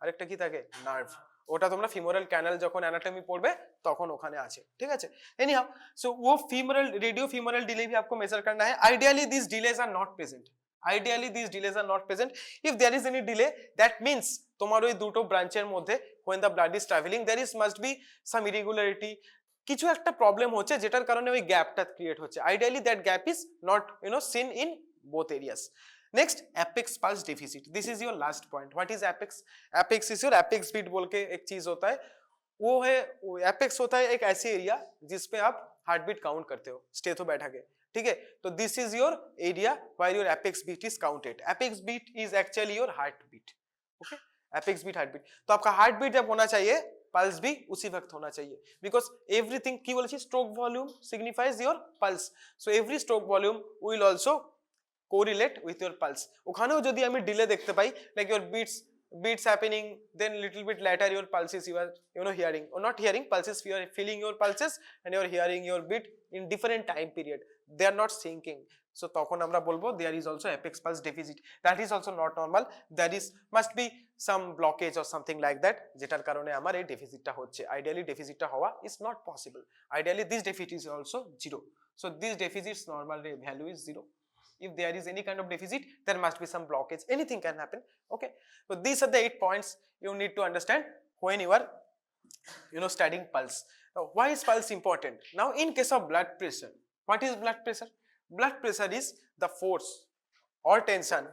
আরেকটা কি থাকে, নার্ভ। ওটা তোমরা ফিমোরাল ক্যানাল যখন অ্যানাটমি পড়বে তখন ওখানে আছে, ঠিক আছে। এনিহাউ সো वो ফিমোরাল রেডিও ফিমোরাল ডিলে भी आपको मेजर करना है। Ideally this delays are not present, if there is any delay that means তোমার ওই দুটো ব্রাঞ্চের মধ্যে when the blood is traveling there is must be some irregularity, কিছু একটা প্রবলেম হচ্ছে যেটার কারণে ওই গ্যাপটা ক্রিয়েট হচ্ছে। Ideally that gap is not seen in both areas। Next apex pulse deficit, this is your last point. What is apex? Apex is your apex beat बोल के एक चीज होता है, वो है एपेक्स होता है एक ऐसी एरिया जिसपे आप हार्ट बीट काउंट करते हो स्टेथो बैठा के, ठीक है। तो this is your area where your apex beat is counted. Apex beat is actually your heart beat, okay, apex beat heart beat. तो आपका हार्ट बीट जब होना चाहिए पल्स भी उसी वक्त होना चाहिए, बिकॉज एवरीथिंग की बोले stroke volume signifies your pulse, so every stroke volume will also correlate with your pulse। ওখানেও যদি আমি ডিলে দেখতে পাই, like your beats happening, then little bit later your pulses you are hearing or not hearing pulses, you are feeling your pulses and you are hearing your beat in different time period, they are not syncing, so তখন আমরা বলবো there is also apex pulse deficit, that is also not normal, there is must be some blockage or something like that যেটার কারণে আমার এই ডেফিসিটটা হচ্ছে। আইডিয়ালি ডেফিসিটটা হওয়া is not possible, ideally this deficit is also 0, so this deficit's normal value is 0। If there is any kind of deficit there must be some blockage, anything can happen, okay। So these are the 8 points you need to understand when you are studying pulse। Now why is pulse important? Now in case of blood pressure, what is blood pressure? Blood pressure is the force or tension,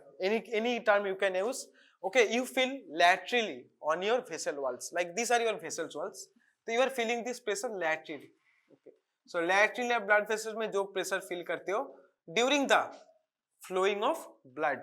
any term you can use, okay, you feel laterally on your vessel walls, like these are your vessel walls, so you are feeling this pressure laterally, okay। So laterally आप blood vessels में जो pressure feel करते हो during the flowing of blood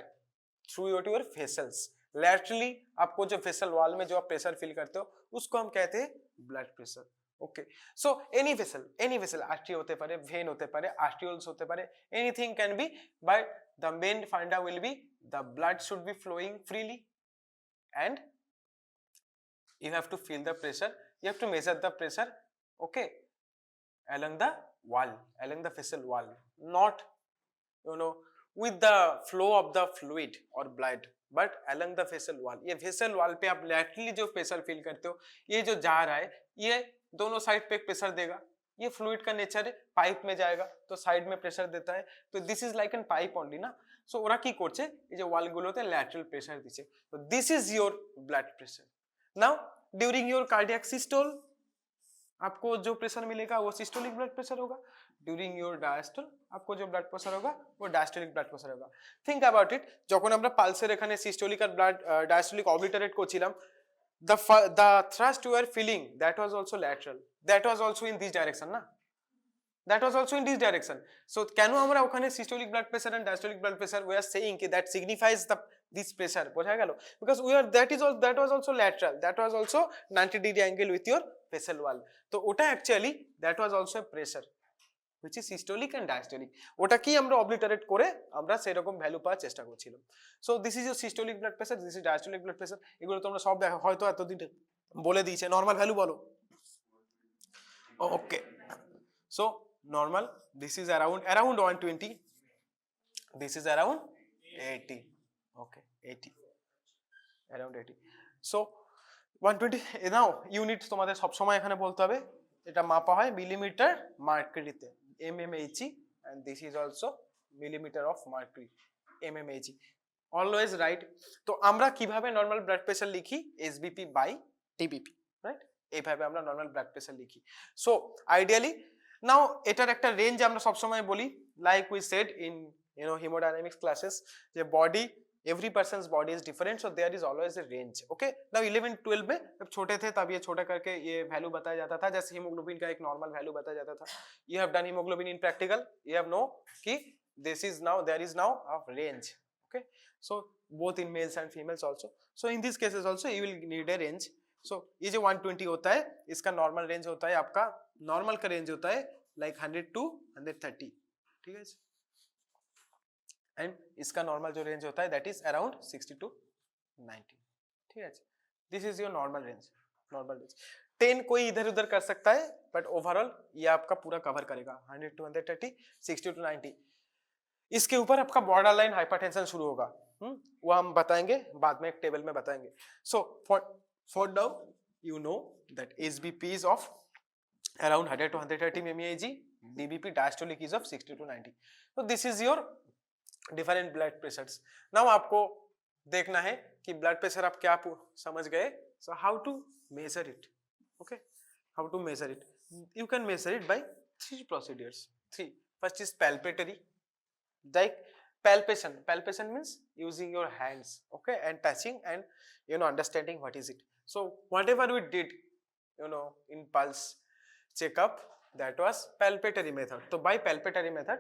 through your vessels, laterally आपको जो vessel wall में जो आप pressure feel करते हो उसको हम कहते हैं blood pressure, okay। So any vessel artery होते पारे, vein होते पारे, arterioles होते पारे, anything can be, but the main funda will be the blood should be flowing freely and you have to feel the pressure, you have to measure the pressure, okay, along the wall, along the vessel wall, not with the flow of the fluid or blood, but along the vessel wall। ये vessel wall पे आप laterally जो pressure feel करते हो, ये जो जा रहा है ये दोनों साइड पे pressure देगा, ये fluid का nature है, पाइप में जाएगा तो साइड में pressure देता है, तो this is like an pipe only ना। so ওরা কি করছে, এই যে wall গুলোতে lateral pressure দিচ্ছে, so this is your blood pressure। now during your cardiac systole आपको जो प्रेशर मिलेगा वो सिस्टोलिक ब्लड प्रेशर होगा, ड्यूरिंग योर डायस्टोल आपको जो ब्लड प्रेशर होगा वो डायस्टोलिक ब्लड प्रेशर होगा। थिंक अबाउट इट, যখন আমরা পালসের এখানে সিস্টোলিক আর ব্লাড ডায়াস্টোলিক অবলিটারেট করছিলাম, the thrust you are feeling that was also lateral, that was also in this direction না, that was also in this direction। so কেন আমরা ওখানে systolic blood pressure and diastolic blood pressure we are saying ki that signifies the this pressure, বোঝা গেল, because we are that was also lateral, that was also 90 degree angle with your vessel wall, তো ওটা actually that was also a pressure which is systolic and diastolic, ওটা কি আমরা অবলিটারেট করে আমরা সেরকম ভ্যালু পাওয়ার চেষ্টা করছিলাম। so this is your systolic blood pressure, this is diastolic blood pressure, এগুলো তোমরা সব দেখো হয়তো এতদিন বলে দিয়েছে, নরমাল ভ্যালু বলো, ওকে। So normal, this is around 120, this is around 80. Okay, 80, around 80. So 120 now unit তোমাদের সব সময় এখানে বলতে হবে, এটা মাপা হয় millimetre মার্কারিতে, mmHg, and this is also millimeter of mercury, mmHg, always right. তো আমরা কিভাবে নরমাল ব্লাড প্রেসার লিখি, SBP বাই DBP, রাইট? এইভাবে আমরা নরমাল ব্লাড প্রেসার লিখি। সো আইডিয়ালি নাও এটার একটা রেঞ্জ আমরা সব সময় বলি, like we said in hemodynamics classes, যে body, every person's body is different, so there is always a range. Okay, now 11 12 में जब छोटे थे तब ये छोटा करके ये वैल्यू बताया जाता था, जैसे हीमोग्लोबिन का एक नॉर्मल वैल्यू बताया जाता था. You have done hemoglobin in practical, you have know कि this is now, there is now a range. Okay, so both in males and females also, so in these cases also you will need a range. So ये जो 120 होता है इसका नॉर्मल रेंज होता है, आपका नॉर्मल का रेंज होता है like 100 to 130, ठीक है, एंड इसका नॉर्मल जो रेंज होता है दैट इज अराउंड 60 to 90, ठीक है। This is your normal range, normal range 10 कोई इधर उधर कर सकता है, बट ओवरऑल ये आपका पूरा कवर करेगा 100 to 130, 60 to 90। इसके ऊपर आपका बॉर्डर लाइन हाइपरटेंशन शुरू होगा, वो हम बताएंगे बाद में, एक टेबल में बताएंगे। So for now you know that SBP is of around 100 to 130 mmHg, DBP diastolic is of 60 to 90। so this is your different blood pressures। now आपको देखना है कि ब्लड प्रेशर आप क्या समझ गए। so how to measure it, okay, how to measure it, you can measure it by 3 procedures। 3, first is palpatory, like palpation means using your hands, okay, and touching and understanding what is it। so whatever we did in pulse checkup, that was palpatory method। तो by palpatory method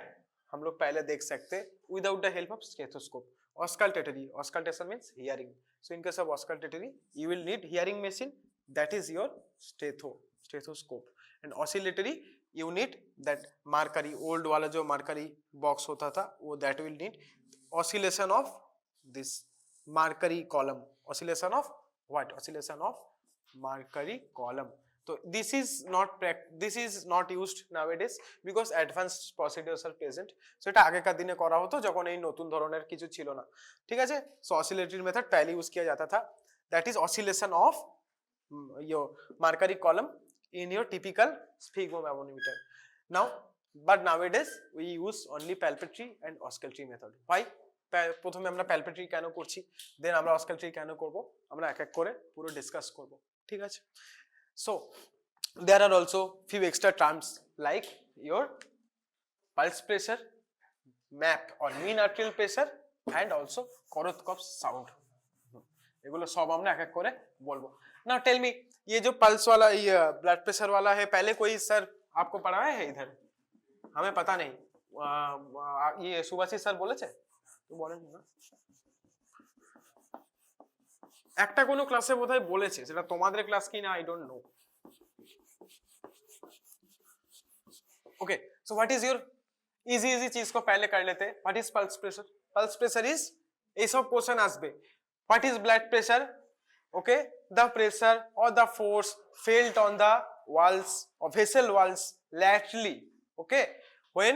हम लोग पहले देख सकते without the help of stethoscope। auscultatory, auscultation means hearing, so in case of auscultatory you will need hearing machine, that is your stethoscope, and oscillatory you need that mercury, old वाला जो mercury box होता था वो, that will need oscillation of this mercury column, oscillation of what, oscillation of mercury column। So this is not used nowadays because advanced procedures are present। so এটা আগেকার দিনে করা হতো যখন এই নতুন ধরনের কিছু ছিল না, ঠিক আছে। so oscillatory method पहले यूज किया जाता था, that is oscillation of your mercury column in your typical sphygmomanometer। now but nowadays we use only palpatory and oscillatory method। why? প্রথমে আমরা palpatory কেন করছি, দেন আমরা oscillatory কেন করব, আমরা এক এক করে পুরো ডিসকাস করব, ঠিক আছে। so there are also few extra terms like your pulse pressure, MAP or mean arterial pressure, and also Korotkov sound। एगुलो सब हमने एक एक करे बोलबो। now tell me ये जो पल्स वाला ये ब्लड प्रेशर वाला है, पहले कोई सर आपको पढ़ाया है इधर? हमें पता नहीं, ये सुभाषिस सर बोले थे तो बोलें ना, একটা কোনো ক্লাসে বোধহয় বলেছে, সেটা তোমাদের ক্লাস কি না I don't know. Okay, so what is your easy चीज को पहले कर लेते हैं। What is pulse pressure? Pulse pressure is, ये सब क्वेश्चन আসবে। What is blood pressure? Okay, the pressure और the force felt on the walls or vessel walls laterally, okay, when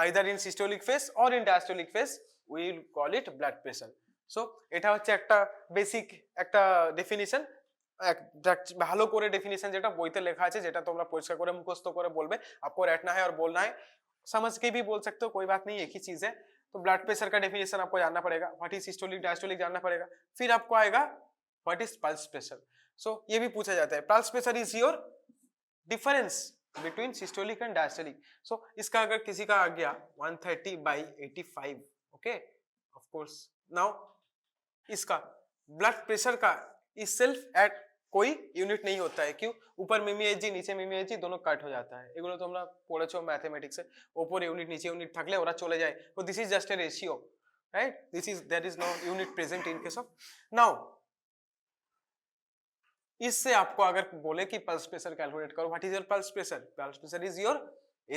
either in systolic phase or in diastolic phase, we will call it blood pressure। So এটা হচ্ছে একটা বেসিক একটা ডেফিনিশন, ভালো করে ডেফিনিশন যেটা বইতে লেখা আছে, যেটা তোমরা পরিষ্কার করে মুখস্থ করে বলবে। आपको रटना है और बोलना है, समझ के भी बोल सकते हो, कोई बात नहीं, एक ही चीज है। तो ब्लड प्रेशर का डेफिनेशन आपको जानना पड़ेगा, व्हाट इज सिस्टोलिक डायस्टोलिक जानना पड़ेगा, फिर आपको आएगा what is pulse pressure. So ये भी पूछा जाता है, pulse pressure is your difference between systolic and diastolic. So इसका अगर किसी का आ गया 130/85, ओके, ऑफ कोर्स नाउ इसका ब्लड प्रेशर का इस सेल्फ एट कोई यूनिट नहीं होता है, क्यों? ऊपर mmHg नीचे mmHg दोनों কাট हो जाता है, এগুলো তোমরা পড়েছো ম্যাথমেটিক্সে, উপরে ইউনিট নিচে ইউনিট থাকলে ওরা চলে যায়। তো this is just a ratio, right? There is no unit present in case of. Now इससे आपको अगर बोले कि पल्स प्रेशर कैलकुलेट करो, what is your pulse pressure? Pulse pressure is your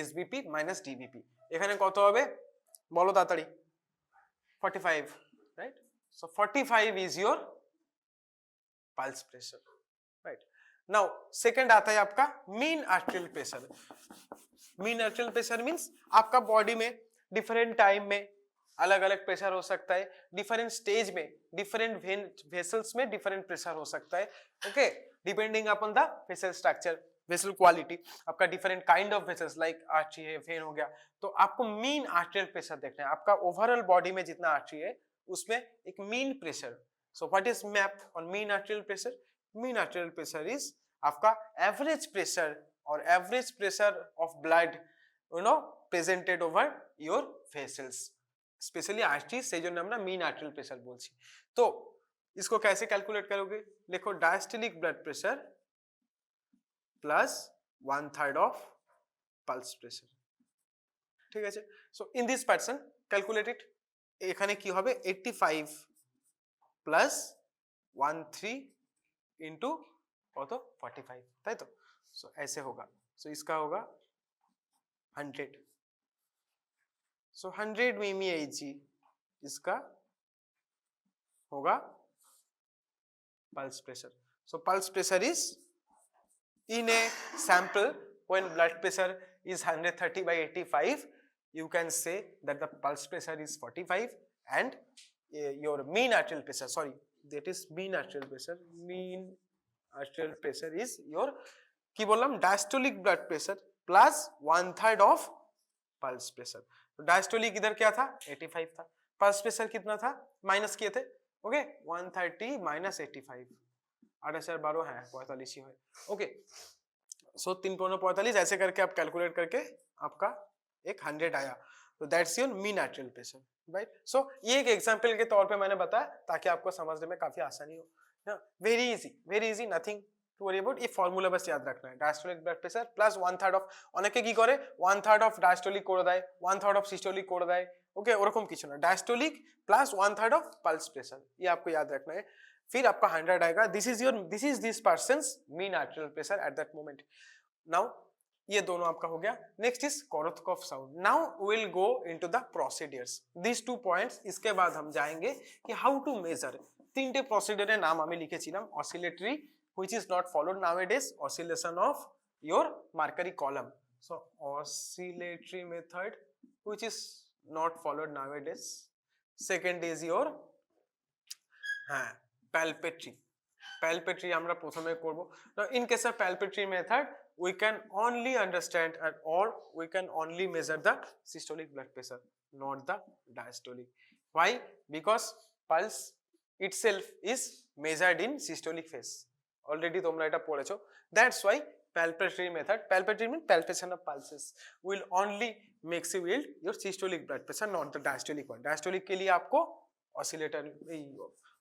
SBP minus DBP। এখানে কত হবে বলো তাড়াতাড়ি? 45, right? So 45 is your pulse pressure, right? Now second आता है आपका mean arterial pressure. Mean arterial pressure means आपका बॉडी में डिफरेंट टाइम में अलग अलग प्रेशर हो सकता है, डिफरेंट स्टेज में डिफरेंट वेसल्स में डिफरेंट प्रेशर हो सकता है, okay, depending upon the vessel structure, vessel quality. आपका different kind of vessels like artery है, वेन हो गया, तो आपको मीन आर्टेरियल प्रेशर देखना है। आपका ओवरऑल बॉडी में जितना आर्टरी है उसमें एक mean pressure. So what is map on mean arterial pressure? Mean arterial pressure is आपका एवरेज प्रेशर और average pressure of blood presented over your vessels, specially artery से जो আমরা मीन आर्टेरियल प्रेशर बोलছি। तो इसको कैसे कैलकुलेट करोगे? लिखो diastolic blood pressure plus 1/3 of pulse pressure, ঠিক আছে। So in this person calculate it, এখানে কি হবে 85 প্লাস 13 ইনটু কত 45, তাই তো। सो ऐसे होगा, सो इसका होगा 100, सो 100 mmHg इसका होगा pulse pressure। So pulse pressure is in a sample when blood pressure is 130 by 85, you can say that the pulse pressure is 45 and your mean arterial pressure, sorry, that is mean arterial pressure, mean arterial pressure is your কি বললাম diastolic blood pressure plus 1/3 of pulse pressure. तो डायस्टोलिक इधर क्या था 85 था, पल्स प्रेशर कितना था माइनस किए थे, ओके 130 माइनस 85, 8/12 है 45 ही है, ओके। सो 3/45 ऐसे करके आप कैलकुलेट करके आपका एक 100 आया, तो that's your mean arterial pressure, right. So ये एक एग्जांपल के तौर पे मैंने बताया ताकि आपको समझने में काफी आसानी हो। Very easy, nothing to worry about. এই ফর্মুলা বাস ইয়াদ রাখনা है, diastolic blood pressure plus 1/3 of, অনেকে কি করে 1/3 অফ ডায়াস্টোলিক করে দেয়, 1/3 অফ সিস্টোলিক করে দেয়, ओके, ওরকম কিছু না, diastolic plus 1/3 of pulse pressure, ये आपको याद रखना है। फिर आपका 100 आएगा, this is this person's mean arterial pressure at that moment. Now ये दोनों आपका हो गया। Next is Korotkoff sound. Now will go into the procedures, this 2 points. इसके बाद हम जाएंगे कि हाउ टू मेजर। तीनटे प्रोसीडियरेर नाम আমি লিখেছিলাম, oscillatory which is not followed nowadays, oscillation of your mercury column, so oscillatory method which is not followed nowadays। second is your palpatory আমরা প্রথমে করব। now in case of palpatory method we can only understand or we can only measure the systolic blood pressure, not the diastolic। why? because pulse itself is measured in systolic phase, already তোমরা এটা পড়েছো, that's why palpatory method, palpatory means palpation of pulses, will only makes you yield your systolic blood pressure, not the diastolic one। diastolic के लिए आपको oscillator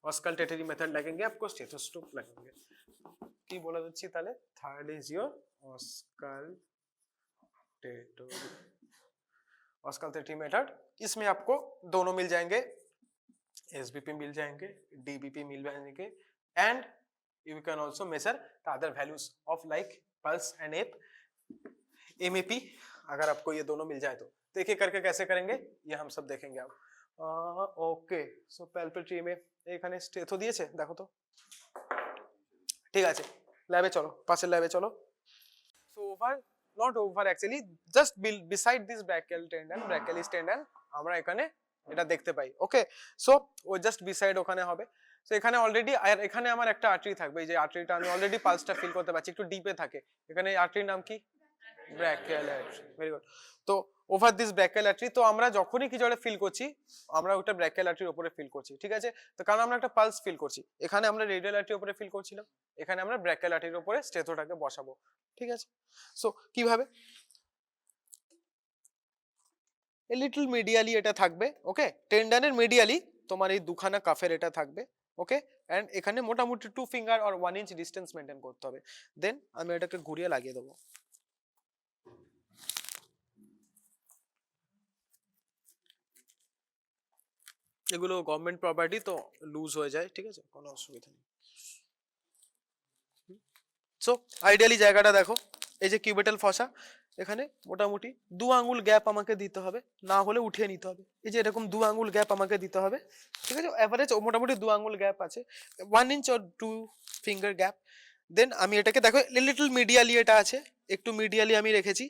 auscultatory method लगेंगे, आपको स्टेथोस्कोप लगेंगे। কি বলা যাচ্ছে তাহলে third is your auscultatory method, इसमें आपको दोनों मिल जाएंगे, SBP मिल जाएंगे, DBP मिल जाएंगे, and you can also measure the other values of like pulse and MAP, अगर आपको ये दोनों मिल जाए तो एक एक करके कैसे करेंगे ये हम सब देखेंगे अब। ओके, सो पैल्पेट्री में এখানে স্টেথো দিয়েছে দেখো তো, ঠিক আছে, ল্যাবে চলো, পাশের ল্যাবে চলো। So over not over actually just beside this brachial tendon, brachialis tendon আমরা এখানে এটা দেখতে পাই, ওকে। সো ও জাস্ট বিসাইড ওখানে হবে। সো এখানে অলরেডি আর এখানে আমার একটা আর্টারি থাকবে, এই যে আর্টারিটা আমি অলরেডি পালসটা ফিল করতে পারছি, একটু ডিপে থাকে, এখানে আর্টারির নাম কি ব্র্যাকিয়াল আর্টারি, ভেরি গুড। তো ওভার দিস ব্র্যাকিয়াল আর্টারি, তো আমরা যখনই কি জোরে ফিল করছি আমরা ওটা ব্র্যাকিয়াল আর্টারির উপরে ফিল করছি, ঠিক আছে। তো কারণ আমরা একটা পালস ফিল করছি, এখানে আমরা রেডিয়াল আর্টারির উপরে ফিল করছিলাম, এখানে আমরা ব্র্যাকিয়াল আর্টারির উপরে স্টেথোটাকে বসাবো, ঠিক আছে। সো কিভাবে এ লিটল মিডিয়ালি এটা থাকবে, ওকে, টেন্ডনের মিডিয়ালি তোমার এই দুখানা কাফের এটা থাকবে, ওকে, এন্ড এখানে মোটামুটি 2 ফিঙ্গার আর 1 ইঞ্চ ডিসটেন্স মেইনটেইন করতে হবে। দেন আমি এটাকে ঘুরিয়ে লাগিয়ে দেবো, এগুলো গভর্নমেন্ট প্রপার্টি তো লুজ হয়ে যায়, ঠিক আছে, কোনো অসুবিধা নেই। সো আইডিয়ালি জায়গাটা দেখো, এই যে কিউবিটাল ফসা, এখানে মোটামুটি 2 আঙ্গুল গ্যাপ আমাকে দিতে হবে, না হলে উঠিয়ে নিতে হবে, এই যে এরকম 2 আঙ্গুল গ্যাপ আমাকে দিতে হবে, ঠিক আছে। এভারেজ মোটামুটি 2 আঙ্গুল গ্যাপ আছে, 1 ইঞ্চ অর 2 ফিঙ্গার গ্যাপ। দেন আমি এটাকে দেখো লিটল মিডিয়ালি এটা আছে, একটু মিডিয়ালি আমি রেখেছি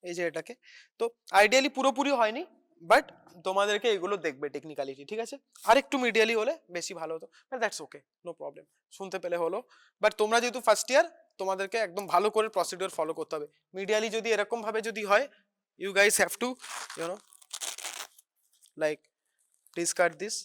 এই যে এটাকে। তো আইডিয়ালি পুরোপুরি হয়নি, বাট তোমাদেরকে এগুলো দেখবে টেকনিক্যালিটি, ঠিক আছে? আর একটু মিডিয়ালি হলে বেশি ভালো হতো, but that's okay, no problem, শুনতে পেলে হলো। বাট তোমরা যেহেতু ফার্স্ট ইয়ার, তোমাদেরকে একদম ভালো করে প্রসিডিওর ফলো করতে হবে। মিডিয়ালি যদি এরকম ভাবে যদি হয়, you guys have to you know like discard this,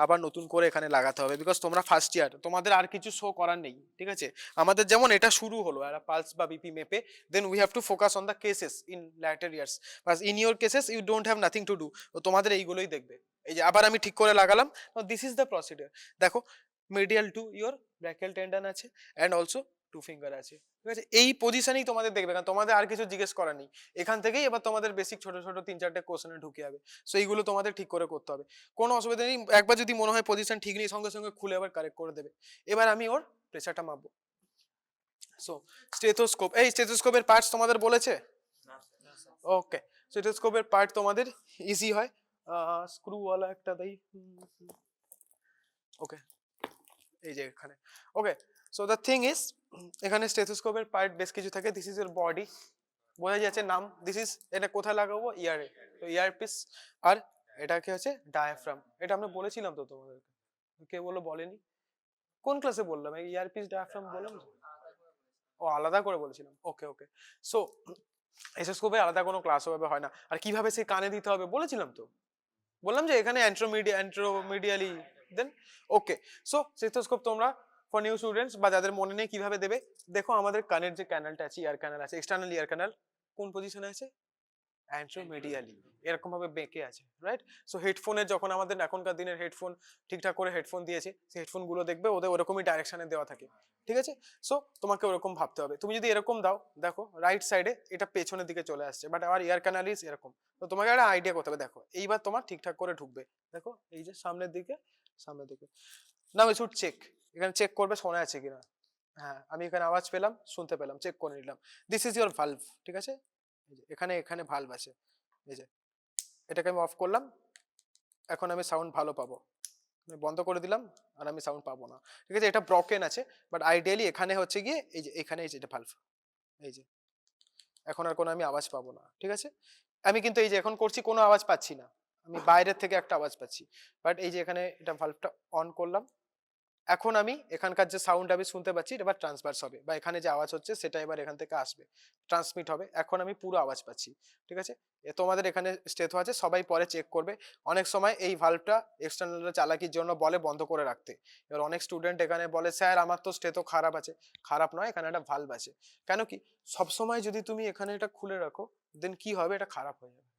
আবার নতুন করে এখানে লাগাতে হবে, বিকজ তোমরা ফার্স্ট ইয়ার, তোমাদের আর কিছু শো করার নেই, ঠিক আছে? আমাদের যেমন এটা শুরু হলো একটা পালস বা বিপি মেপে, then we have to focus on the cases in later years, বাস in your cases you don't have nothing to do, তোমাদের এইগুলোই দেখবে। এই যে আবার আমি ঠিক করে লাগালাম, দিস ইজ দ্য প্রসিডিওর। দেখো medial to your brachial tendon আছে অ্যান্ড অলসো টু ফিঙ্গার আছে, ঠিক আছে? এই পজিশনেই তোমাদের দেখবে, কারণ তোমাদের আর কিছু জিজ্ঞেস করার নেই। এখান থেকেই এবার তোমাদের বেসিক ছোট ছোট 3-4টে কোশ্চেনে ঢুকে যাবে। সো এইগুলো তোমাদের ঠিক করে করতে হবে, কোনো অসুবিধা নেই। একবার যদি মনে হয় পজিশন ঠিক নেই, সঙ্গে সঙ্গে খুলে আবার কারেক্ট করে দেবে। এবার আমি ওর প্রেসারটা মাপবো। সো স্টেথোস্কোপ, এই স্টেথোস্কোপের পার্টস তোমাদের বলেছে? ওকে, স্টেথোস্কোপের পার্ট তোমাদের ইজি হয়, স্ক্রুওয়ালা একটা দেই, ওকে, এই যে এখানে। ওকে, সো দ্য থিং ইজ, এখানে স্টেথোস্কোপের পার্ট বেশ কিছু থাকে। দিস ইজ ইউর বডি, বোঝা যাচ্ছে নাম। দিস ইজ, এটা কোথায় লাগাবো? ইয়ারে, তো ইয়ার পিস। আর এটাকে হচ্ছে ডায়াফ্রাম, এটা আমরা বলেছিলাম তো তোমাদেরকে, কে বললো বলেনি? কোন ক্লাসে বললাম এই ইয়ার পিস ডায়াফ্রাম বললাম? ও আলাদা করে বলেছিলাম, ওকে ওকে। সো এসোস্কোপে আলাদা কোনো ক্লাস ওভাবে হয় না। আর কিভাবে সে কানে দিতে হবে বলেছিলাম তো, বললাম যে এখানে অ্যান্ট্রোমিডিয়ালি, দেন ওকে। সো স্টেথোস্কোপ তোমরা ফর নিউ স্টুডেন্টস বা যাদের মনে নেই কিভাবে দেবে, দেখো আমাদের কানের যে ক্যানালটা আছে, ইয়ার ক্যানাল আছে, এক্সটার্নাল ইয়ার ক্যানাল কোন পজিশনে আছে? অ্যান্ট্রোমিডিয়ালি, এরকম ভাবে বেঁকে আছে, রাইট? সো হেডফোনের, যখন আমাদের এখনকার দিনের হেডফোন ঠিকঠাক করে হেডফোন দিয়েছে, সেই হেডফোন গুলো দেখবে ওদের ওরকমই ডাইরেকশনে দেওয়া থাকে, ঠিক আছে? সো তোমাকে ওরকম ভাবতে হবে। তুমি যদি এরকম দাও, দেখো রাইট সাইডে এটা পেছনের দিকে চলে আসছে, বাট আমার ইয়ার ক্যানাল ইজ এরকম, তো তোমাকে একটা আইডিয়া করতে হবে। দেখো এইবার তোমার ঠিকঠাক করে ঢুকবে, দেখো এই যে সামনের দিকে, সামনের দিকে। না উই শুড চেক, এখানে চেক করবে শোনা আছে কিনা। হ্যাঁ, আমি এখানে আওয়াজ পেলাম, শুনতে পেলাম, চেক করে নিলাম। দিস ইজ ইউর ভালভ, ঠিক আছে? এই যে এখানে এখানে ভালভ আছে, এই যে এটাকে আমি অফ করলাম, এখন আমি সাউন্ড ভালো পাবো। আমি বন্ধ করে দিলাম আর আমি সাউন্ড পাবো না, ঠিক আছে? এটা ব্রকেন আছে, বাট আইডিয়ালি এখানে হচ্ছে গিয়ে এই যে এখানে এই যে এটা ভালভ, এই যে এখন আর কোনো আমি আওয়াজ পাবো না, ঠিক আছে? আমি কিন্তু এই যে এখন করছি কোনো আওয়াজ পাচ্ছি না, আমি বাইরের থেকে একটা আওয়াজ পাচ্ছি, বাট এই যে এখানে এটা ভালভটা অন করলাম, এখন আমি এখানকার যে সাউন্ড আমি শুনতে পাচ্ছি এটা এবার ট্রান্সভার্স হবে, বা এখানে যে আওয়াজ হচ্ছে সেটা এবার এখান থেকে আসবে, ট্রান্সমিট হবে। এখন আমি পুরো আওয়াজ পাচ্ছি, ঠিক আছে? তোমাদের এখানে স্টেথো আছে, সবাই পরে চেক করবে। অনেক সময় এই ভালভটা এক্সটার্নাল চালাকির জন্য বলে বন্ধ করে রাখতে। এবার অনেক স্টুডেন্ট এখানে বলে স্যার আমার তো স্টেথো খারাপ আছে। খারাপ নয়, এখানে একটা ভালভ আছে। কেন কি, সবসময় যদি তুমি এখানে এটা খুলে রাখো, দেন কি হবে, এটা খারাপ হয়ে যাবে।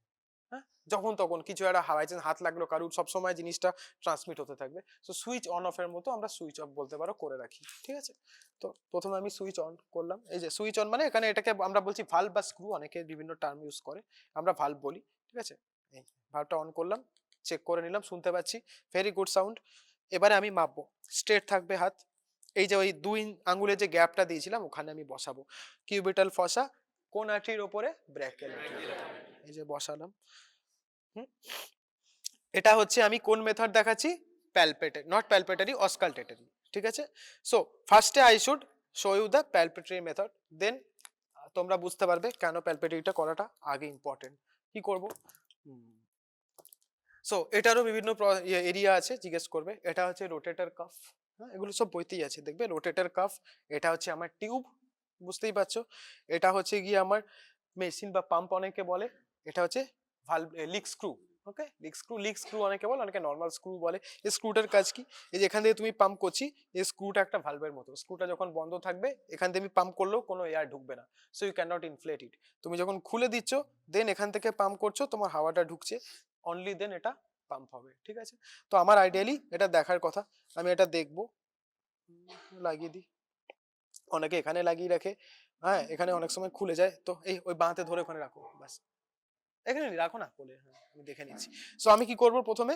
হ্যাঁ, যখন তখন কিছু একটা হাওয়ায় হাত লাগলো কারুর, সবসময় জিনিসটা ট্রান্সমিট হতে থাকবে। সো সুইচ অন অফ এর মতো আমরা সুইচ অফ বলতে পারো করে রাখি, ঠিক আছে? তো প্রথমে আমি সুইচ অন করলাম, এই যে সুইচ অন মানে এখানে এটাকে আমরা বলছি ভালভ বা স্ক্রু, অনেকে বিভিন্ন টার্ম ইউজ করে, আমরা ভালভ বলি, ঠিক আছে? এই ভালভটা অন করলাম, চেক করে নিলাম, শুনতে পাচ্ছি, ভেরি গুড সাউন্ড। এবারে আমি মাপবো, স্ট্রেট থাকবে হাত, এই যে ওই 2 আঙ্গুলের যে গ্যাপটা দিয়েছিলাম ওখানে আমি বসাবো, কিউবিটাল ফসা কোন আর্টারির উপরে? ব্র্যাকিয়াল আর্টারি, এই যে বসালাম। এটা হচ্ছে আমি কোন মেথড দেখাচ্ছি? প্যালপেটারি, নট প্যালপেটারি, অসকালটেটরি, ঠিক আছে? সো ফার্স্টে I should show you the palpatory method, then তোমরা বুঝতে পারবে কেন প্যালপেটারিটা করাটা আগে ইম্পর্টেন্ট। কি করব? সো এটারও বিভিন্ন এরিয়া আছে, জিজ্ঞেস করবে। এটা হচ্ছে রোটেটর কাফ, হ্যাঁ এগুলো সব বইতেই আছে, দেখবে রোটেটর কাফ। এটা হচ্ছে আমার টিউব, বুঝতেই পারছো। এটা হচ্ছে গিয়ে আমার মেশিন বা পাম্প অনেকে বলে। এটা হচ্ছে ভালভ, লিক স্ক্রু, ওকে, লিক স্ক্রু অনেকে বলে, অনেকে নর্মাল স্ক্রু বলে। এই স্ক্রুটার কাজ কি? এই যে এখান থেকে তুমি পাম্প করছি, এই স্ক্রুটা একটা ভালভের মতো, স্ক্রুটা যখন বন্ধ থাকবে এখান থেকে আমি পাম্প করলেও কোনো এয়ার ঢুকবে না, so you can not inflate it. তুমি যখন খুলে দিচ্ছ, দেন এখান থেকে পাম্প করছো, তোমার হাওয়াটা ঢুকছে, অনলি দেন এটা পাম্প হবে, ঠিক আছে? তো আমার আইডিয়ালি এটা দেখার কথা, আমি এটা দেখবো, লাগিয়ে দিই। অনেকে এখানে লাগিয়ে রাখে, হ্যাঁ এখানে অনেক সময় খুলে যায়, তো এই ওই বাঁতে ধরে ওখানে রাখো, বাস এখানে রাখো না কোলে, হ্যাঁ আমি দেখে নিচ্ছি। সো আমি কি করব, প্রথমে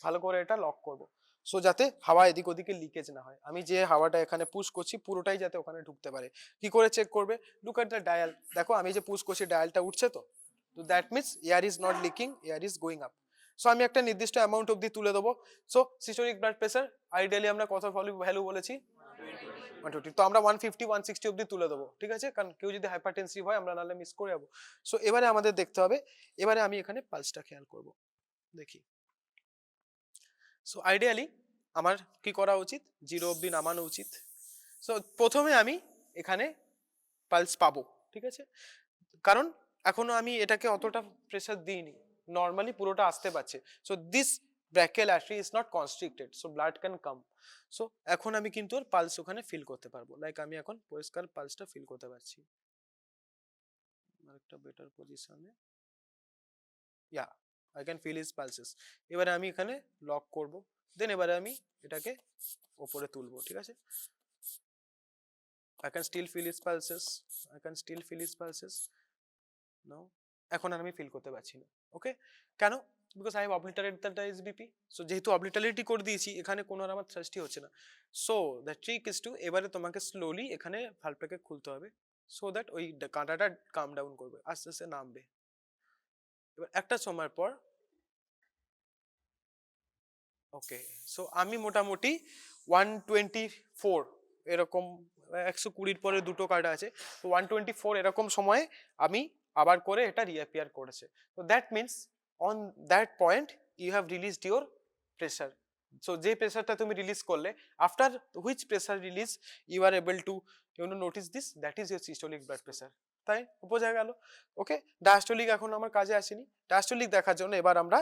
ভালো করে এটা লক করব, সো যাতে হাওয়া এদিক ওদিকে লিকেজ না হয়। আমি যে হাওয়াটা এখানে পুশ করছি পুরোটাই যাতে ওখানে ঢুকতে পারে। কি করে চেক করবে? লুক এট দ্য ডায়াল, দেখো আমি যে পুশ করছি ডায়ালটা উঠছে, তো that means air is not leaking, air is going up. So আমি একটা নির্দিষ্ট অ্যামাউন্ট অবধি তুলে দেবো। So systolic blood pressure ideally আমরা কত ভ্যালু বলেছি? 120 তো আমরা 150 160 অবধি তুলে দেবো, ঠিক আছে, কারণ কেউ যদি হাইপারটেনসিভ হয় আমরা নাহলে মিস করে যাবো। সো এবারে আমাদের দেখতে হবে, এবারে আমি এখানে পালসটা খেয়াল করব, দেখি। সো আইডিয়ালি আমার কি করা উচিত, 0 অবধি নামানো উচিত। সো প্রথমে আমি এখানে পালস পাবো, ঠিক আছে, কারণ এখনো আমি এটাকে অতটা প্রেসার দিইনি, নর্মালি পুরোটা আসতে পারছে। So this brachial artery is not constricted, so blood can come. So এখন আমি কিন্তু ওর পালস ওখানে ফিল করতে পারবো, লাইক আমি এখন পরিষ্কার পালসটা ফিল করতে পারছি। আরেকটা বেটার পজিশনে, yeah I can feel his pulses. এবারে আমি এখানে লক করব, দেন এবারে আমি এটাকে ওপরে তুলবো, ঠিক আছে। I can still feel his pulses. I can still feel his pulses. No, এখন আর আমি ফিল করতে পারছি না। ওকে, কেন? Because I have obliterated the SBP. So যেহেতু অবলিটারেটই করে দিয়েছি, এখানে কোনো আর আমার থ্রাস্টই হচ্ছে না। So the trick is to, এবারে তোমাকে স্লোলি এখানে ভালভটাকে খুলতে হবে, সো দ্যাট ওই কাঁটাটা কাম ডাউন করবে, আস্তে আস্তে নামবে। এবার একটা সময় পর, ওকে, সো আমি মোটামুটি 124 এরকম, 120 পরে দুটো কাটা আছে, তো 124 এরকম সময়ে আমি আবার করে এটা রিঅ্যাপিয়ার করেছে। তো that means on that point you have released your pressure. So যে প্রেসারটা তুমি রিলিজ করলে, after which pressure release you are able to notice this, that is your systolic blood pressure. তাই বোঝা গেল? ওকে, ডায়াস্টোলিক এখন আমার কাজে আসেনি, ডায়াস্টোলিক দেখার জন্য এবার আমরা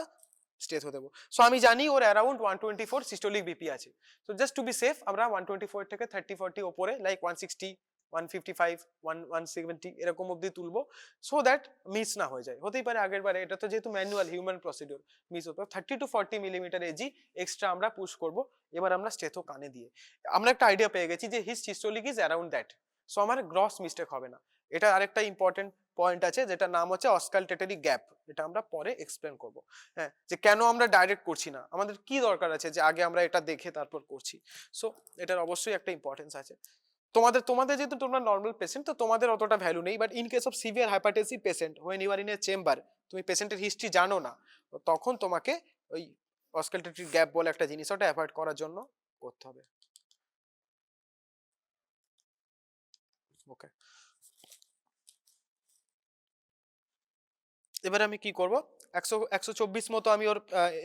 স্টেথো দেবো। সো আমি জানি ওর অ্যারাউন্ড 124 সিস্টোলিক বিপি আছে। So just to be safe আমরা 124 থেকে 30-40 ওপরে, লাইক 160 155 170 এরকম অবধি তুলবো, সো দ্যাট মিস না হয়ে যায়। হতেই পারে আগের বারে, এটা তো যেহেতু ম্যানুয়াল হিউম্যান প্রসিডিওর, মিস হতো। 30 to 40 মিলিমিটার এজি এক্সট্রা আমরা পুশ করব। এবার আমরা স্টেথো কানে দিয়ে আমরা একটা আইডিয়া পেয়ে গেছি যে his systolic is around that. So আমার গ্রস মিস্টেক হবে না। এটা আরেকটা ইম্পর্টেন্ট পয়েন্ট আছে, যেটার নাম হচ্ছে অস্কালটেটরি গ্যাপ। এটা আমরা পরে এক্সপ্লেন করব, হ্যাঁ, যে কেন আমরা ডাইরেক্ট করছি না, আমাদের কি দরকার আছে যে আগে আমরা এটা দেখে তারপর করছি। সো এটার অবশ্যই একটা ইম্পর্টেন্স আছে। তোমাদের যেহেতু তোমরা নর্মাল পেশেন্ট, তো তোমাদের অতটা ভ্যালু নেই, but in case of severe hypertensive patient, when you are in a chamber, তুমি পেশেন্টের হিস্ট্রি জানো না, তখন তোমাকে ওই অস্কালটেটরি গ্যাপ বলে একটা জিনিস, ওটা অ্যাভয়েড করার জন্য করতে হবে। ওকে, এবারে আমি কি করব, 124 মতো আমি ওর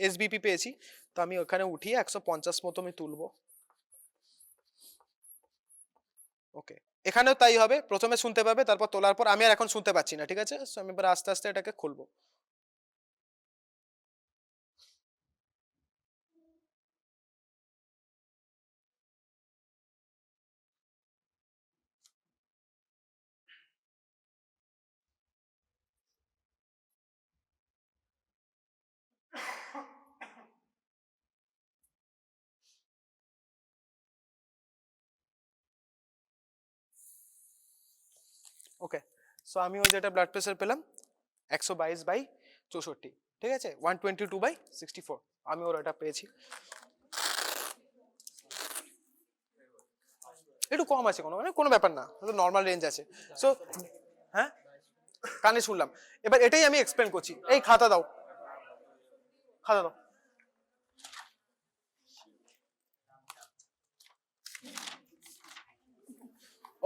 এসবিপি পেয়েছি, তো আমি ওখানে উঠিয়ে 150 মতো আমি তুলবো। ওকে, এখানেও তাই হবে, প্রথমে শুনতে পাবে, তারপর তোলার পর আমি আর এখন শুনতে পাচ্ছি না, ঠিক আছে। সো আমি এবার আস্তে আস্তে এটাকে খুলবো। ওকে, সো আমি ওই যেটা ব্লাড প্রেসার পেলাম 122/64, ঠিক আছে, 122/64 আমি ওর এটা পেয়েছি। একটু কম আছে, কোনো ব্যাপার না, নর্মাল রেঞ্জ আছে। সো হ্যাঁ, কানে শুনলাম, এবার এটাই আমি এক্সপ্লেন করছি। এই খাতা দাও, খাতা দাও।